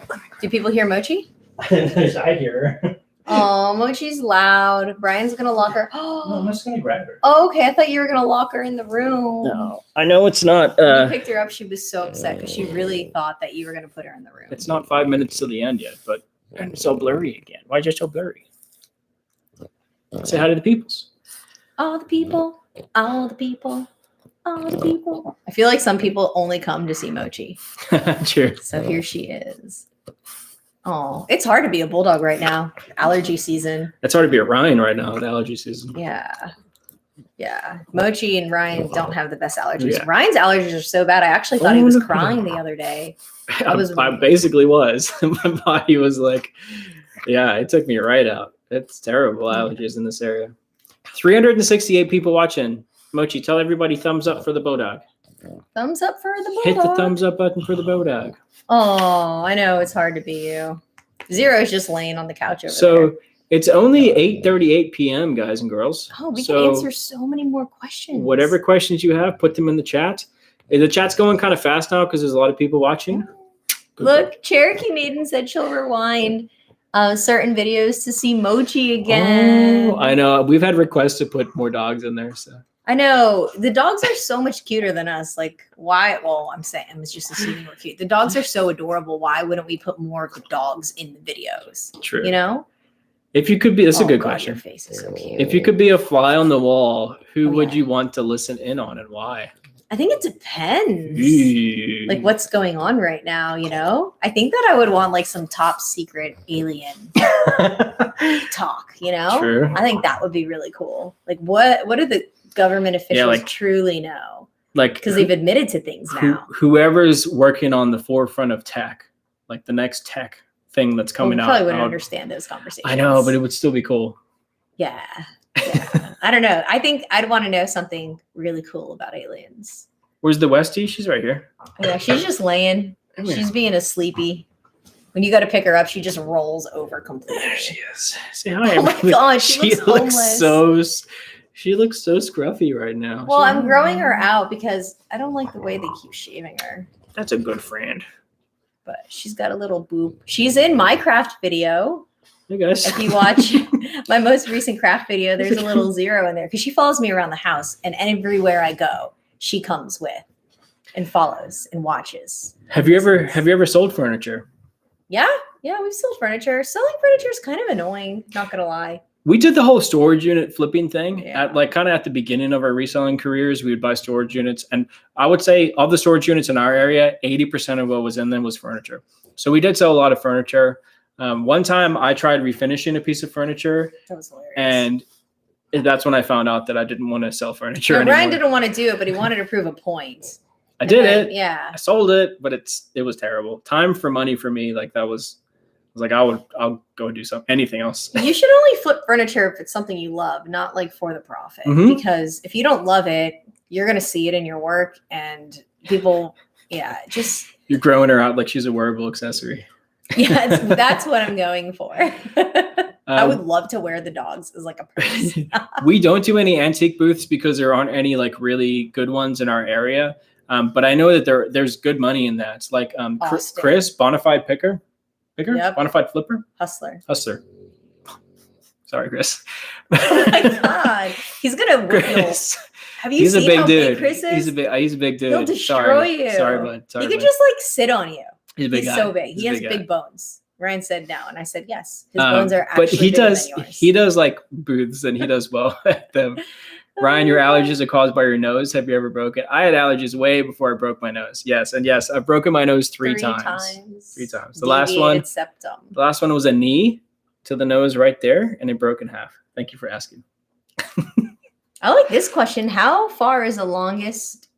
Do people hear Mochi? I hear her. Oh, Mochi's loud. Brian's going to lock her. No, I'm just going to grab her. Oh, okay. I thought you were going to lock her in the room. No, I know it's not. When you picked her up, she was so upset because she really thought that you were going to put her in the room. It's not 5 minutes to the end yet, but it's so blurry again. Why is it so blurry? Say hi to the peoples. All the people. All the people. All the people. I feel like some people only come to see Mochi. True. So here she is. Oh, it's hard to be a bulldog right now. Allergy season. It's hard to be a Ryan right now with allergy season. Yeah. Mochi and Ryan don't have the best allergies. Yeah. Ryan's allergies are so bad. I actually thought he was crying the other day. I basically was. My body was like, it took me right out. It's terrible allergies in this area. 368 people watching. Mochi, tell everybody thumbs up for the Bodog. Thumbs up for the Bodog. Hit the thumbs up button for the Bodog. Oh, I know. It's hard to be you. Zero's just laying on the couch over there. So it's only 8:38 p.m., guys and girls. Oh, we can answer so many more questions. Whatever questions you have, put them in the chat. The chat's going kind of fast now because there's a lot of people watching. Look, Cherokee Maiden said she'll rewind certain videos to see Mochi again. Oh, I know. We've had requests to put more dogs in there. So I know. The dogs are so much cuter than us. Like, why? Well, I'm just assuming we're cute. The dogs are so adorable. Why wouldn't we put more of the dogs in the videos? True. If you could be, that's a good question. Your face is so cute. If you could be a fly on the wall, who would you want to listen in on and why? I think it depends. Like what's going on right now, I think that I would want like some top secret alien talk, True. I think that would be really cool. Like what do the government officials truly know? Like because they've admitted to things now. Whoever's working on the forefront of tech, like the next tech thing that's coming out. Probably wouldn't understand those conversations. I know, but it would still be cool. Yeah. I don't know. I think I'd want to know something really cool about aliens. Where's the Westie? She's right here. Yeah, she's just laying. She's being a sleepy. When you got to pick her up, she just rolls over completely. There she is. Say hi. Oh my God, she looks She looks so scruffy right now. Well, I'm growing her out because I don't like the way they keep shaving her. That's a good friend. But she's got a little boob. She's in Minecraft video. Hey guys. If you watch my most recent craft video, there's a little 0 in there because she follows me around the house, and everywhere I go, she comes with and follows and watches. Have you ever sold furniture? Yeah, we've sold furniture. Selling furniture is kind of annoying, not gonna lie. We did the whole storage unit flipping thing Yeah. at the beginning of our reselling careers. We would buy storage units, and I would say of the storage units in our area, 80% of what was in them was furniture. So we did sell a lot of furniture. One time I tried refinishing a piece of furniture. That was hilarious. And that's when I found out that I didn't want to sell furniture anymore. Ryan didn't want to do it, but he wanted to prove a point. I did it. Yeah. I sold it, but it was terrible. Time for money for me. Like that was, I was like, I'll go do anything else. You should only flip furniture if it's something you love, not like for the profit. Mm-hmm. Because if you don't love it, you're going to see it in your work, and people, You're growing her out like she's a wearable accessory. Yeah, that's what I'm going for. I would love to wear the dogs as like a purse. We don't do any antique booths because there aren't any like really good ones in our area. But I know that there's good money in that. It's like Chris, bonafide picker, Yep. bonafide flipper, Hustler. Sorry, Chris. Oh my God, he's gonna whip you. Have you seen how big Chris is? He's a big dude. He'll destroy you. Sorry, bud. He could just like sit on you. He's a big guy. So big. He has big bones. Ryan said no, and I said yes. His bones are actually but he bigger does. than yours. He does like booths, and he does well at them. Ryan, your allergies are caused by your nose. Have you ever broken? I had allergies way before I broke my nose. Yes, and yes, I've broken my nose three times. 3 times. The last one was a knee to the nose right there, and it broke in half. Thank you for asking. I like this question. How far is the longest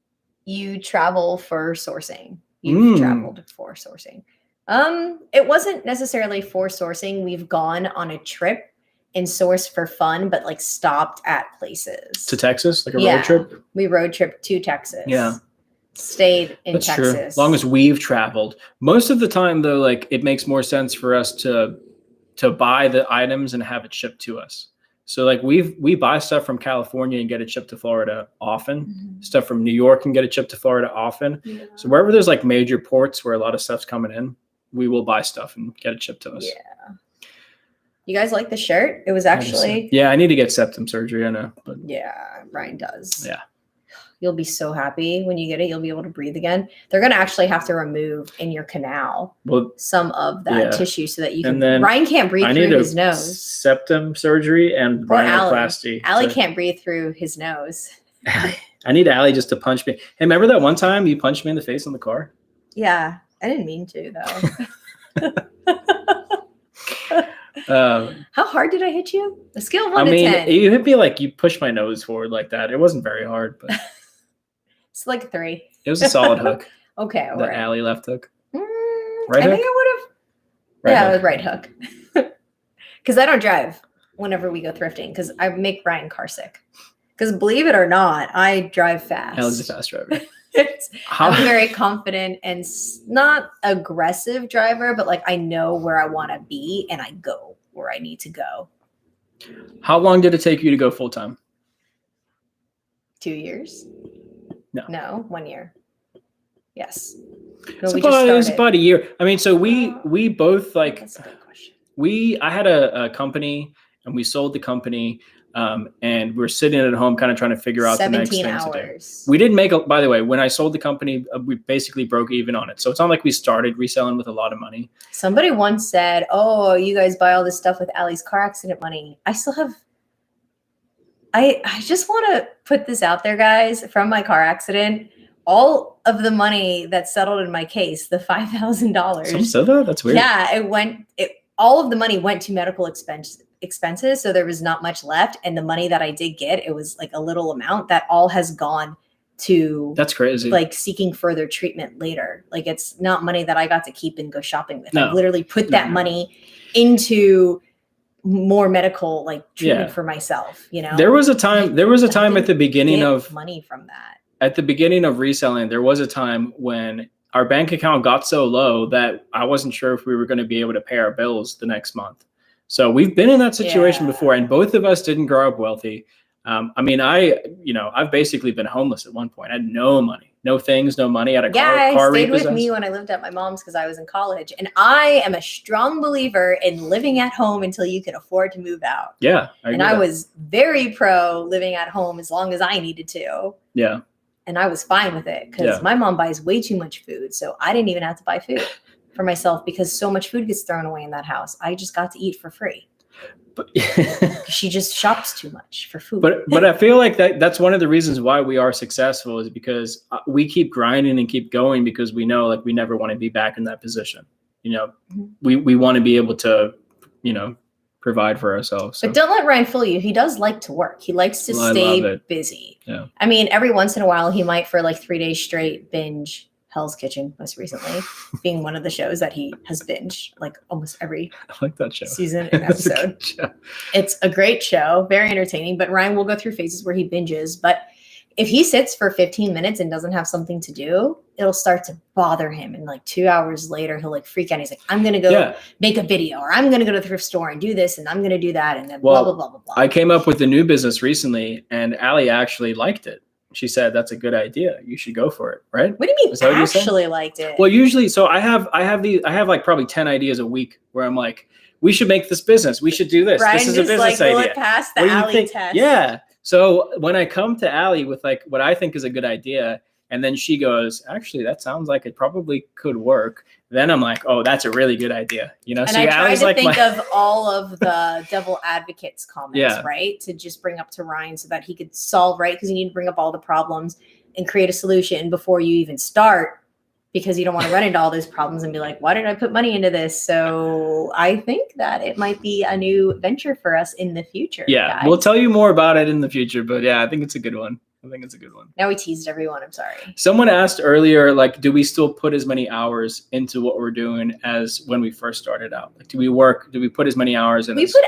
you travel for sourcing? You've traveled for sourcing. It wasn't necessarily for sourcing. We've gone on a trip and sourced for fun, but like stopped at places. To Texas, like a road trip? We road trip to Texas. Yeah. Stayed in That's Texas. True. As long as we've traveled. Most of the time though, like it makes more sense for us to buy the items and have it shipped to us. So like we buy stuff from California and get it shipped to Florida often. Mm-hmm. Stuff from New York and get it shipped to Florida often. Yeah. So wherever there's like major ports where a lot of stuff's coming in, we will buy stuff and get it shipped to us. Yeah. You guys like the shirt? It was actually. Yeah, I need to get septum surgery. I know. But yeah, Ryan does. Yeah. You'll be so happy when you get it. You'll be able to breathe again. They're going to actually have to remove in your canal some of that tissue so that you can. Ryan can't breathe through his nose. Septum surgery and rhinoplasty. Allie can't breathe through his nose. I need Allie just to punch me. Hey, remember that one time you punched me in the face in the car? Yeah, I didn't mean to though. How hard did I hit you? A scale of 1 to 10. You hit me like you pushed my nose forward like that. It wasn't very hard, but it's like a 3. It was a solid hook. Okay, the Allie left hook. Right hook? I think I would have. It was right hook. Because I don't drive whenever we go thrifting because I make Ryan car sick. Because believe it or not, I drive fast. Allie's a fast driver. I'm very confident and not aggressive driver, but like I know where I want to be and I go where I need to go. How long did it take you to go full time? 2 years? No, 1 year. Yes. No, it was about a year. I mean, so we both like. That's a good question. I had a company and we sold the company. And we're sitting at home kind of trying to figure out the next thing to do. We didn't make by the way, when I sold the company, we basically broke even on it. So it's not like we started reselling with a lot of money. Somebody once said, oh, you guys buy all this stuff with Allie's car accident money. I still have, I just want to put this out there, guys, from my car accident, all of the money that settled in my case, the $5,000. Some said that? That's weird. Yeah, all of the money went to medical expenses, so there was not much left, and the money that I did get, it was like a little amount that all has gone to. That's crazy. Like seeking further treatment later. Like it's not money that I got to keep and go shopping with. I literally put that money into more medical like treatment for myself. You know, there was a time at the beginning of money from that. At the beginning of reselling, there was a time when our bank account got so low that I wasn't sure if we were going to be able to pay our bills the next month. So we've been in that situation before, and both of us didn't grow up wealthy. I mean, I've basically been homeless at one point. I had no money. no things, no money at a car stayed repossessed? with me when I lived at my mom's because I was in college. And I am a strong believer in living at home until you can afford to move out. Yeah. I was very pro living at home as long as I needed to. Yeah. And I was fine with it because my mom buys way too much food. So I didn't even have to buy food for myself because so much food gets thrown away in that house. I just got to eat for free. But she just shops too much for food. But I feel like that's one of the reasons why we are successful is because we keep grinding and keep going because we know like we never want to be back in that position. You know, we want to be able to, you know, provide for ourselves. So. But don't let Ryan fool you. He does like to work. He likes to stay busy. Yeah. I mean, every once in a while, he might for like 3 days straight binge Hell's Kitchen, most recently, being one of the shows that he has binged like almost every season and episode. It's a great show, very entertaining, but Ryan will go through phases where he binges. But if he sits for 15 minutes and doesn't have something to do, it'll start to bother him. And like 2 hours later, he'll like freak out. He's like, I'm going to go make a video, or I'm going to go to the thrift store and do this, and I'm going to do that. And then blah, blah, blah, blah, blah. I came up with a new business recently and Allie actually liked it. She said, that's a good idea. You should go for it. Right. What do you mean actually liked it? Well, usually, so I have like probably 10 ideas a week where I'm like, we should make this business. We should do this. Ryan this is a business idea. It past the Allie test. Yeah. So when I come to Allie with like what I think is a good idea, and then she goes, actually, that sounds like it probably could work. Then I'm like, oh, that's a really good idea. You know, and I tried to think of all of the devil advocates comments, right? To just bring up to Ryan so that he could solve, right? Because you need to bring up all the problems and create a solution before you even start, because you don't want to run into all those problems and be like, why did I put money into this? So I think that it might be a new venture for us in the future. Yeah, guys. We'll tell you more about it in the future, but yeah, I think it's a good one. Now we teased everyone. I'm sorry. Someone asked earlier, like, do we still put as many hours into what we're doing as when we first started out? Like, do we put as many hours in? We put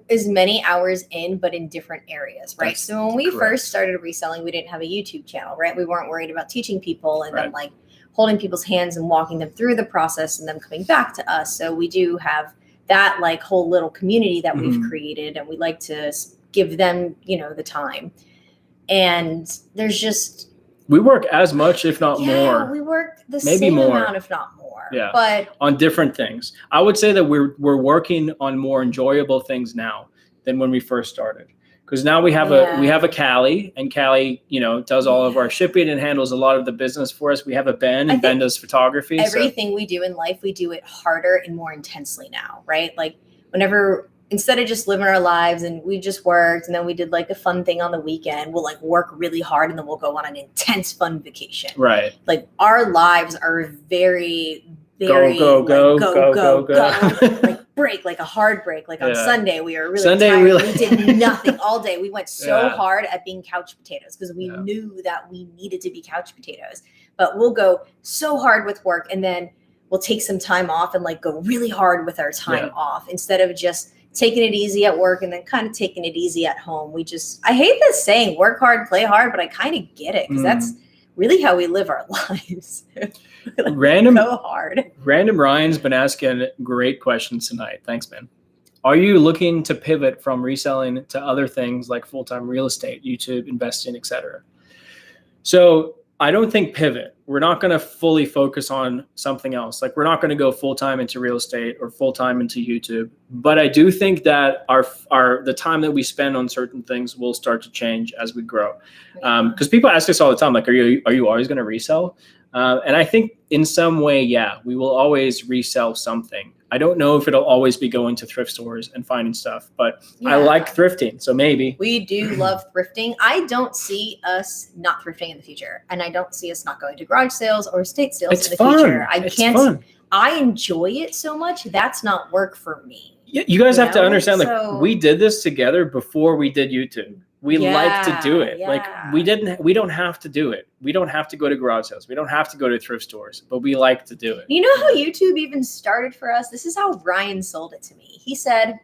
as many hours in, but in different areas, right? So when we first started reselling, we didn't have a YouTube channel, right? We weren't worried about teaching people and then like holding people's hands and walking them through the process and them coming back to us. So we do have that like whole little community that we've created, and we like to give them, you know, the time. And there's just we work as much, if not more. We work the same amount, if not more. Yeah, but on different things. I would say that we're working on more enjoyable things now than when we first started. Because now we have a Callie, and Callie, you know, does all of our shipping and handles a lot of the business for us. We have a Ben, and Ben does photography. Everything we do in life, we do it harder and more intensely now, right? Like instead of just living our lives and we just worked and then we did like a fun thing on the weekend, we'll like work really hard and then we'll go on an intense fun vacation. Right. Like our lives are very go. Like break, like a hard break. Like on Sunday, we were really tired. We did nothing all day. We went so hard at being couch potatoes because we knew that we needed to be couch potatoes. But we'll go so hard with work and then we'll take some time off and like go really hard with our time off instead of just taking it easy at work and then kind of taking it easy at home. I hate this saying, work hard, play hard, but I kind of get it because that's really how we live our lives. Go hard. Random Ryan's been asking great questions tonight. Thanks, man. Are you looking to pivot from reselling to other things like full-time real estate, YouTube, investing, etc.? So I don't think pivot. We're not going to fully focus on something else. Like we're not going to go full-time into real estate or full-time into YouTube. But I do think that the time that we spend on certain things will start to change as we grow. Because people ask us all the time, like, are you always going to resell? And I think in some way, we will always resell something. I don't know if it'll always be going to thrift stores and finding stuff, but I like thrifting. So maybe. We do love thrifting. I don't see us not thrifting in the future. And I don't see us not going to garage sales or estate sales in the future. I enjoy it so much. That's not work for me. You guys have to understand, like we did this together before we did YouTube. We like to do it. Like we don't have to do it. We don't have to go to garage sales. We don't have to go to thrift stores, but we like to do it. You know how YouTube even started for us? This is how Ryan sold it to me. He said,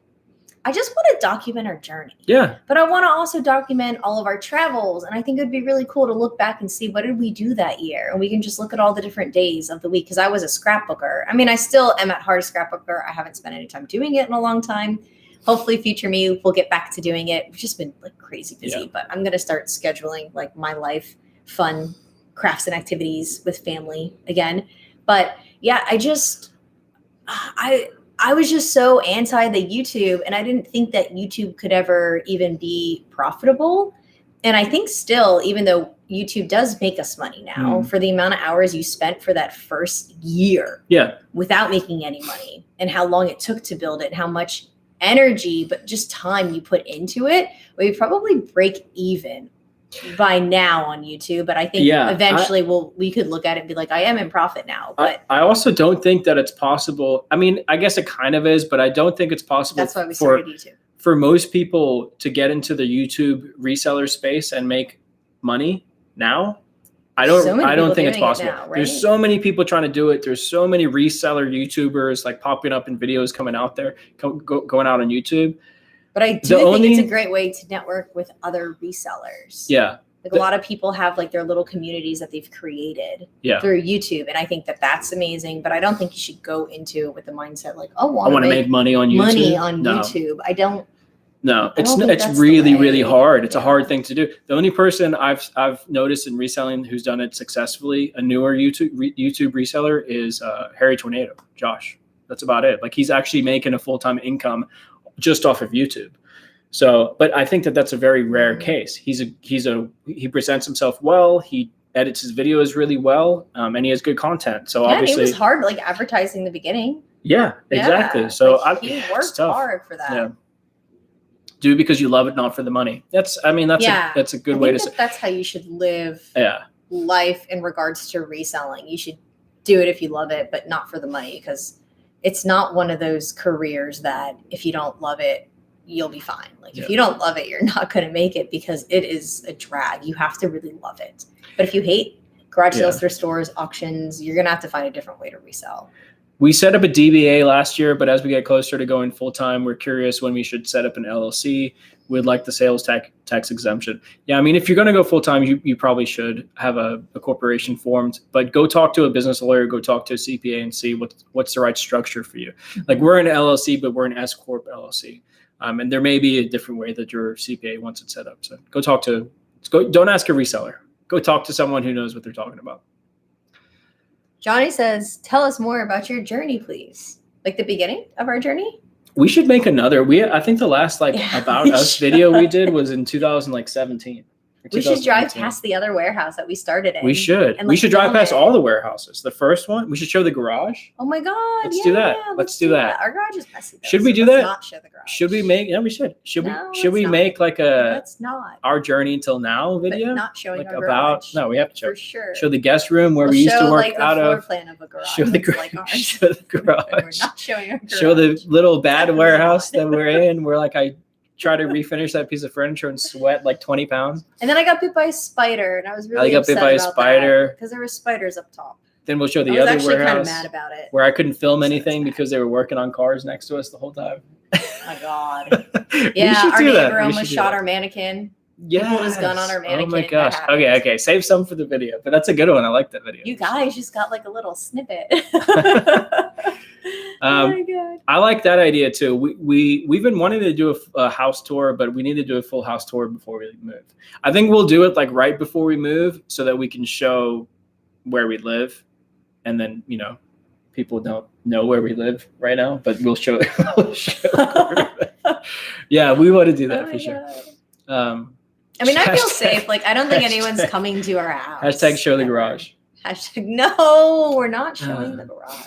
I just want to document our journey. Yeah. But I want to also document all of our travels. And I think it'd be really cool to look back and see what did we do that year? And we can just look at all the different days of the week. Because I was a scrapbooker. I mean, I still am at heart a scrapbooker. I haven't spent any time doing it in a long time. Hopefully future me will get back to doing it. We've just been like crazy busy, but I'm going to start scheduling like my life fun crafts and activities with family again. But yeah, I was just so anti the YouTube, and I didn't think that YouTube could ever even be profitable. And I think still, even though YouTube does make us money now, for the amount of hours you spent for that first year without making any money, and how long it took to build it, and how much energy, but just time you put into it, we probably break even by now on YouTube. But I think eventually we could look at it and be like, I am in profit now. But I also don't think that it's possible. I mean, I guess it kind of is, but I don't think it's possible. That's why we started YouTube. For most people to get into the YouTube reseller space and make money now. I don't think it's possible. Now, right? There's so many people trying to do it. There's so many reseller YouTubers like popping up in videos coming out there, going out on YouTube. But I do think it's a great way to network with other resellers. Yeah. Like a lot of people have like their little communities that they've created through YouTube. And I think that that's amazing. But I don't think you should go into it with the mindset like, oh, I want to make money on YouTube. YouTube. I don't. No, it's really, really hard. It's a hard thing to do. The only person I've noticed in reselling who's done it successfully, a newer YouTube reseller, is Harry Tornado, Josh. That's about it. Like he's actually making a full-time income just off of YouTube. So, but I think that that's a very rare case. He presents himself well. He edits his videos really well, and he has good content. So obviously, it was hard, like advertising in the beginning. Yeah, exactly. So he worked hard for that. Yeah. Do it because you love it, not for the money. That's a good way to say. That's how you should live life in regards to reselling. You should do it if you love it, but not for the money, because it's not one of those careers that if you don't love it, you'll be fine. Like if you don't love it, you're not going to make it, because it is a drag. You have to really love it. But if you hate garage sales, thrift stores, auctions, you're going to have to find a different way to resell. We set up a DBA last year, but as we get closer to going full-time, we're curious when we should set up an LLC. We'd like the sales tax exemption. Yeah, I mean, if you're going to go full-time, you probably should have a corporation formed, but go talk to a business lawyer, go talk to a CPA and see what's the right structure for you. Like we're an LLC, but we're an S Corp LLC. And there may be a different way that your CPA wants it set up. So don't ask a reseller. Go talk to someone who knows what they're talking about. Johnny says, tell us more about your journey, please. Like the beginning of our journey? We should make another. I think the last about us video we did was in 2017. We should drive past the other warehouse that we started in. We should. We should drive past all the warehouses. The first one, we should show the garage. Oh my God. Let's do that. Let's do that. Our garage is messy though, should we do that? Not show the garage. Should we make? Yeah, we should. Should we make like Let's not. Our journey until now video? But not showing our garage. No, we have to show. For sure. Show the guest room where we used to work out of. Floor plan of a garage. Show the garage. Show the garage. We're not showing our garage. Show the little bad warehouse that we're in. Where I try to refinish that piece of furniture and sweat like 20 pounds. And then I got bit by a spider, and I was really upset about that because there were spiders up top. Then we'll show the other warehouse. I was actually kind of mad about it. Where I couldn't film anything because they were working on cars next to us the whole time. Oh my God. Yeah, our neighbor almost shot our mannequin. Yeah. Pulled his gun on our mannequin. Oh my gosh. Okay. Save some for the video, but that's a good one. I like that video. You guys just got like a little snippet. Oh my God. I like that idea too. We've been wanting to do a house tour, but we need to do a full house tour before we move. I think we'll do it like right before we move so that we can show where we live. And then, people don't know where we live right now, but we'll show it. Yeah, we want to do that for sure. I mean, I feel safe. Like, I don't think anyone's coming to our house. Hashtag show the garage. Hashtag no, we're not showing the garage.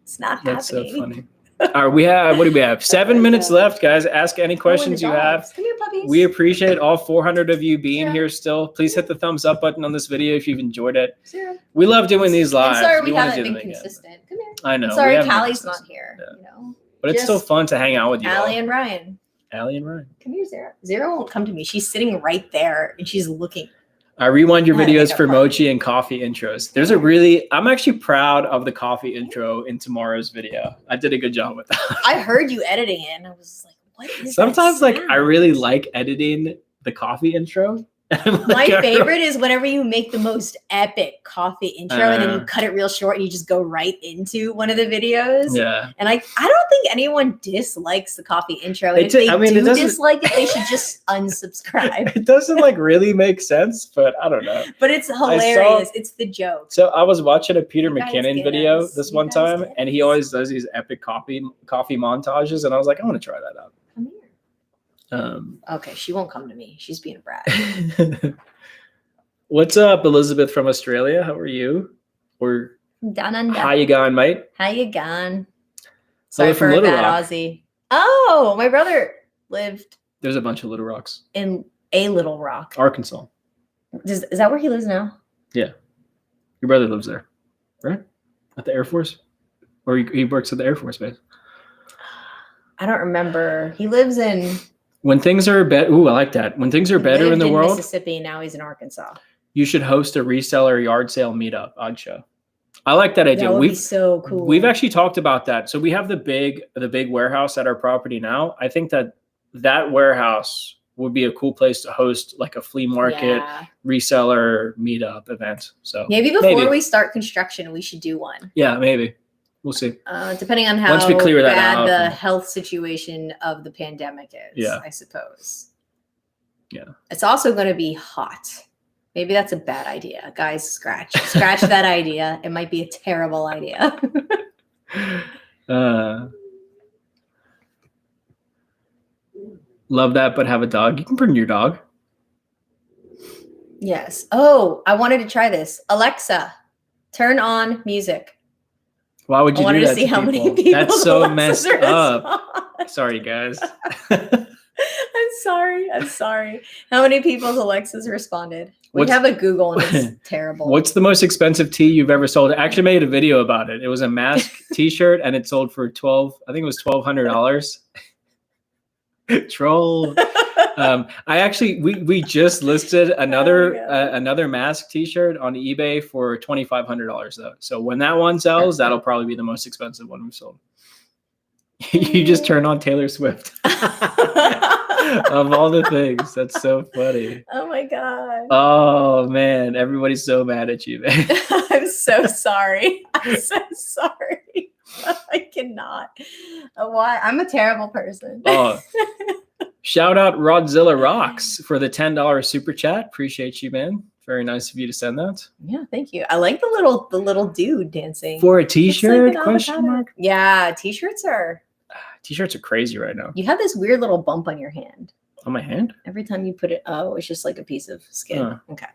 It's not happening. That's so funny. All right, what do we have? 7 minutes left, guys. Ask any questions you have. Come here, puppies. We appreciate all 400 of you being here still. Please hit the thumbs up button on this video if you've enjoyed it. Zero. We love doing these lives. I'm sorry we haven't been consistent. Come here. I know. I'm sorry Callie's not here. Yeah. But it's still fun to hang out with you. Allie and Ryan. Come here, Zero. Zero won't come to me. She's sitting right there and she's looking. I rewind your videos for mochi and coffee intros. I'm actually proud of the coffee intro in tomorrow's video. I did a good job with that. I heard you editing it and I was like, what is Sometimes I really like editing the coffee intro My favorite is whenever you make the most epic coffee intro and then you cut it real short and you just go right into one of the videos. Yeah. And I don't think anyone dislikes the coffee intro. And if they do dislike it, they should just unsubscribe. It doesn't like really make sense, but I don't know. But it's hilarious. It's the joke. So I was watching a Peter McKinnon video this one time, and he always does these epic coffee montages, and I was like, I want to try that out. Come here. Okay, she won't come to me. She's being a brat. What's up, Elizabeth from Australia? How are you? Or down under. how you going, mate? How you going? Sorry from for a Little bad Rock. Aussie. Oh, my brother lived There's a bunch of Little Rocks. in a Little Rock. Arkansas. Is that where he lives now? Yeah. Your brother lives there, right? At the Air Force? Or he works at the Air Force Base? I don't remember. He lives in... When things are better, ooh, I like that. When things are better in the world, Mississippi, now he's in Arkansas. you should host a reseller yard sale meetup. Odd show. I like that idea. That would be so cool. We've actually talked about that. So we have the big warehouse at our property now. I think that warehouse would be a cool place to host like a flea market reseller meetup event. So maybe before we start construction, we should do one. Yeah, maybe. We'll see. Depending on how Once we clear that bad out, the health situation of the pandemic is, I suppose. Yeah. It's also going to be hot. Maybe that's a bad idea. Guys, scratch that idea. It might be a terrible idea. Love that, but have a dog. You can bring your dog. Yes. Oh, I wanted to try this. Alexa, turn on music. Why would you do that? I wanted to see how many people. That's so messed up. Sorry, guys. I'm sorry. How many people's Alexas responded? We have a Google and it's terrible. What's the most expensive tee you've ever sold? I actually made a video about it. It was a mask t-shirt and it sold for $1,200. Troll. We just listed another mask t-shirt on eBay for $2,500 though. So when that one sells, that'll probably be the most expensive one we've sold. You just turn on Taylor Swift. Of all the things. That's so funny. Oh my God. Oh man, everybody's so mad at you, man. I'm so sorry. I cannot. Why? I'm a terrible person. Oh. Shout out Rodzilla Rocks for the $10 super chat. Appreciate you, man. Very nice of you to send that. Yeah, thank you. I like the little dude dancing. For a t-shirt? Question mark? Yeah, t-shirts are crazy right now. You have this weird little bump on your hand. On my hand? Every time you put it, it's just like a piece of skin. Okay.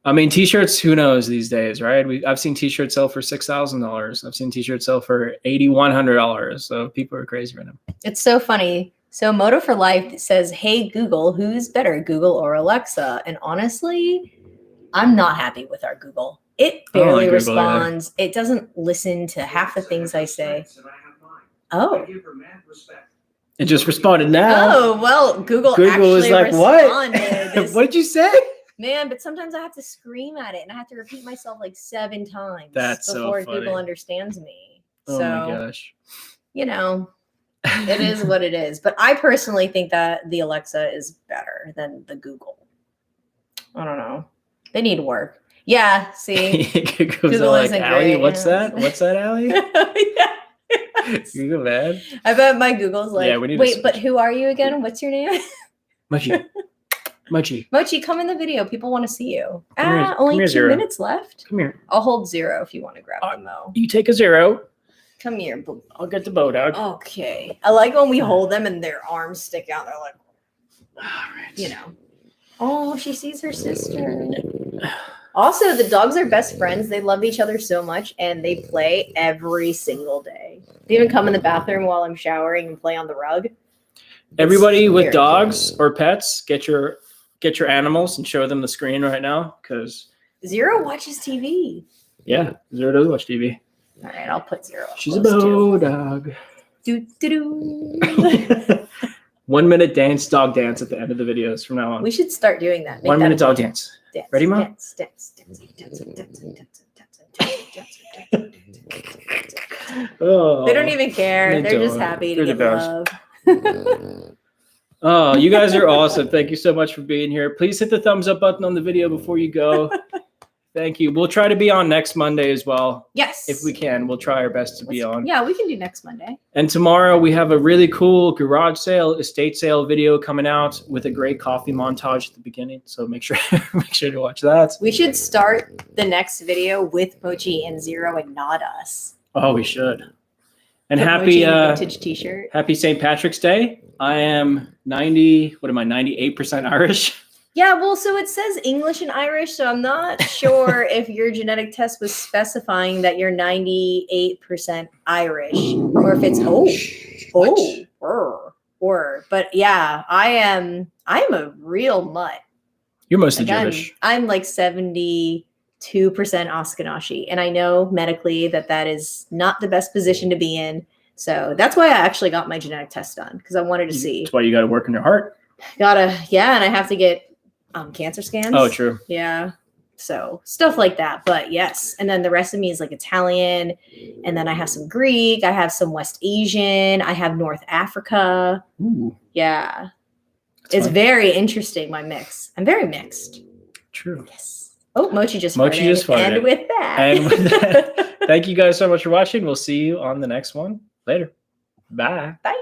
I mean, t-shirts, who knows these days, right? I've seen t-shirts sell for $6,000. I've seen t-shirts sell for $8,100. So people are crazy right now. It's so funny. So Moto for Life says, hey, Google, who's better, Google or Alexa? And honestly, I'm not happy with our Google. It barely responds. It doesn't listen to half the things I say. Oh. It just responded now. Oh, well, Google actually was like, responded. What? What did you say? Man, but sometimes I have to scream at it and I have to repeat myself like 7 times funny. before Google understands me. Oh my gosh. It is what it is. But I personally think that the Alexa is better than the Google. I don't know. They need work. Yeah, see? Google isn't Allie, great. What's that? What's that, Allie? Yeah. Google, man. I bet my Google's like, wait, but who are you again? What's your name? Mochi, come in the video. People want to see you. Only 2 minutes left. Come here. I'll hold 0 if you want to grab them, though. You take a 0. Come here. I'll get the bow dog. Okay. I like when we hold them and their arms stick out. They're like, all right. Oh, she sees her sister. Also, the dogs are best friends. They love each other so much, and they play every single day. They even come in the bathroom while I'm showering and play on the rug. Everybody with dogs or pets, get your animals and show them the screen right now, because 0 watches TV. Yeah, 0 does watch TV. All right, I'll put 0. She's a bow dog. Do. 1 minute dog dance at the end of the videos from now on. We should start doing that. 1 minute dog dance. Ready, Mom? Dance. Oh, they don't even care. They're just happy to get love. Oh, you guys are awesome. Thank you so much for being here. Please hit the thumbs up button on the video before you go. Thank you. We'll try to be on next Monday as well. Yes. If we can, we'll try our best to be on. Yeah, we can do next Monday. And tomorrow we have a really cool garage sale, estate sale video coming out with a great coffee montage at the beginning. So make sure to watch that. We should start the next video with Mochi and Zero and not us. Oh, we should. And Put happy Mochi in a vintage t-shirt. Happy St. Patrick's Day. I am 98% Irish. Yeah, well, so it says English and Irish, so I'm not sure if your genetic test was specifying that you're 98% Irish or if it's but yeah, I am a real mutt. You're mostly Jewish. I'm like 72% Ashkenazi, and I know medically that is not the best position to be in. So that's why I actually got my genetic test done, because I wanted to see. That's why you got to work on your heart. And I have to get cancer scans. Oh, true. Yeah. So stuff like that. But yes. And then the rest of me is like Italian. And then I have some Greek. I have some West Asian. I have North Africa. Ooh. Yeah. It's fun. Very interesting, my mix. I'm very mixed. True. Yes. Oh, Mochi just farted. And with that. Thank you guys so much for watching. We'll see you on the next one. Later. Bye. Bye.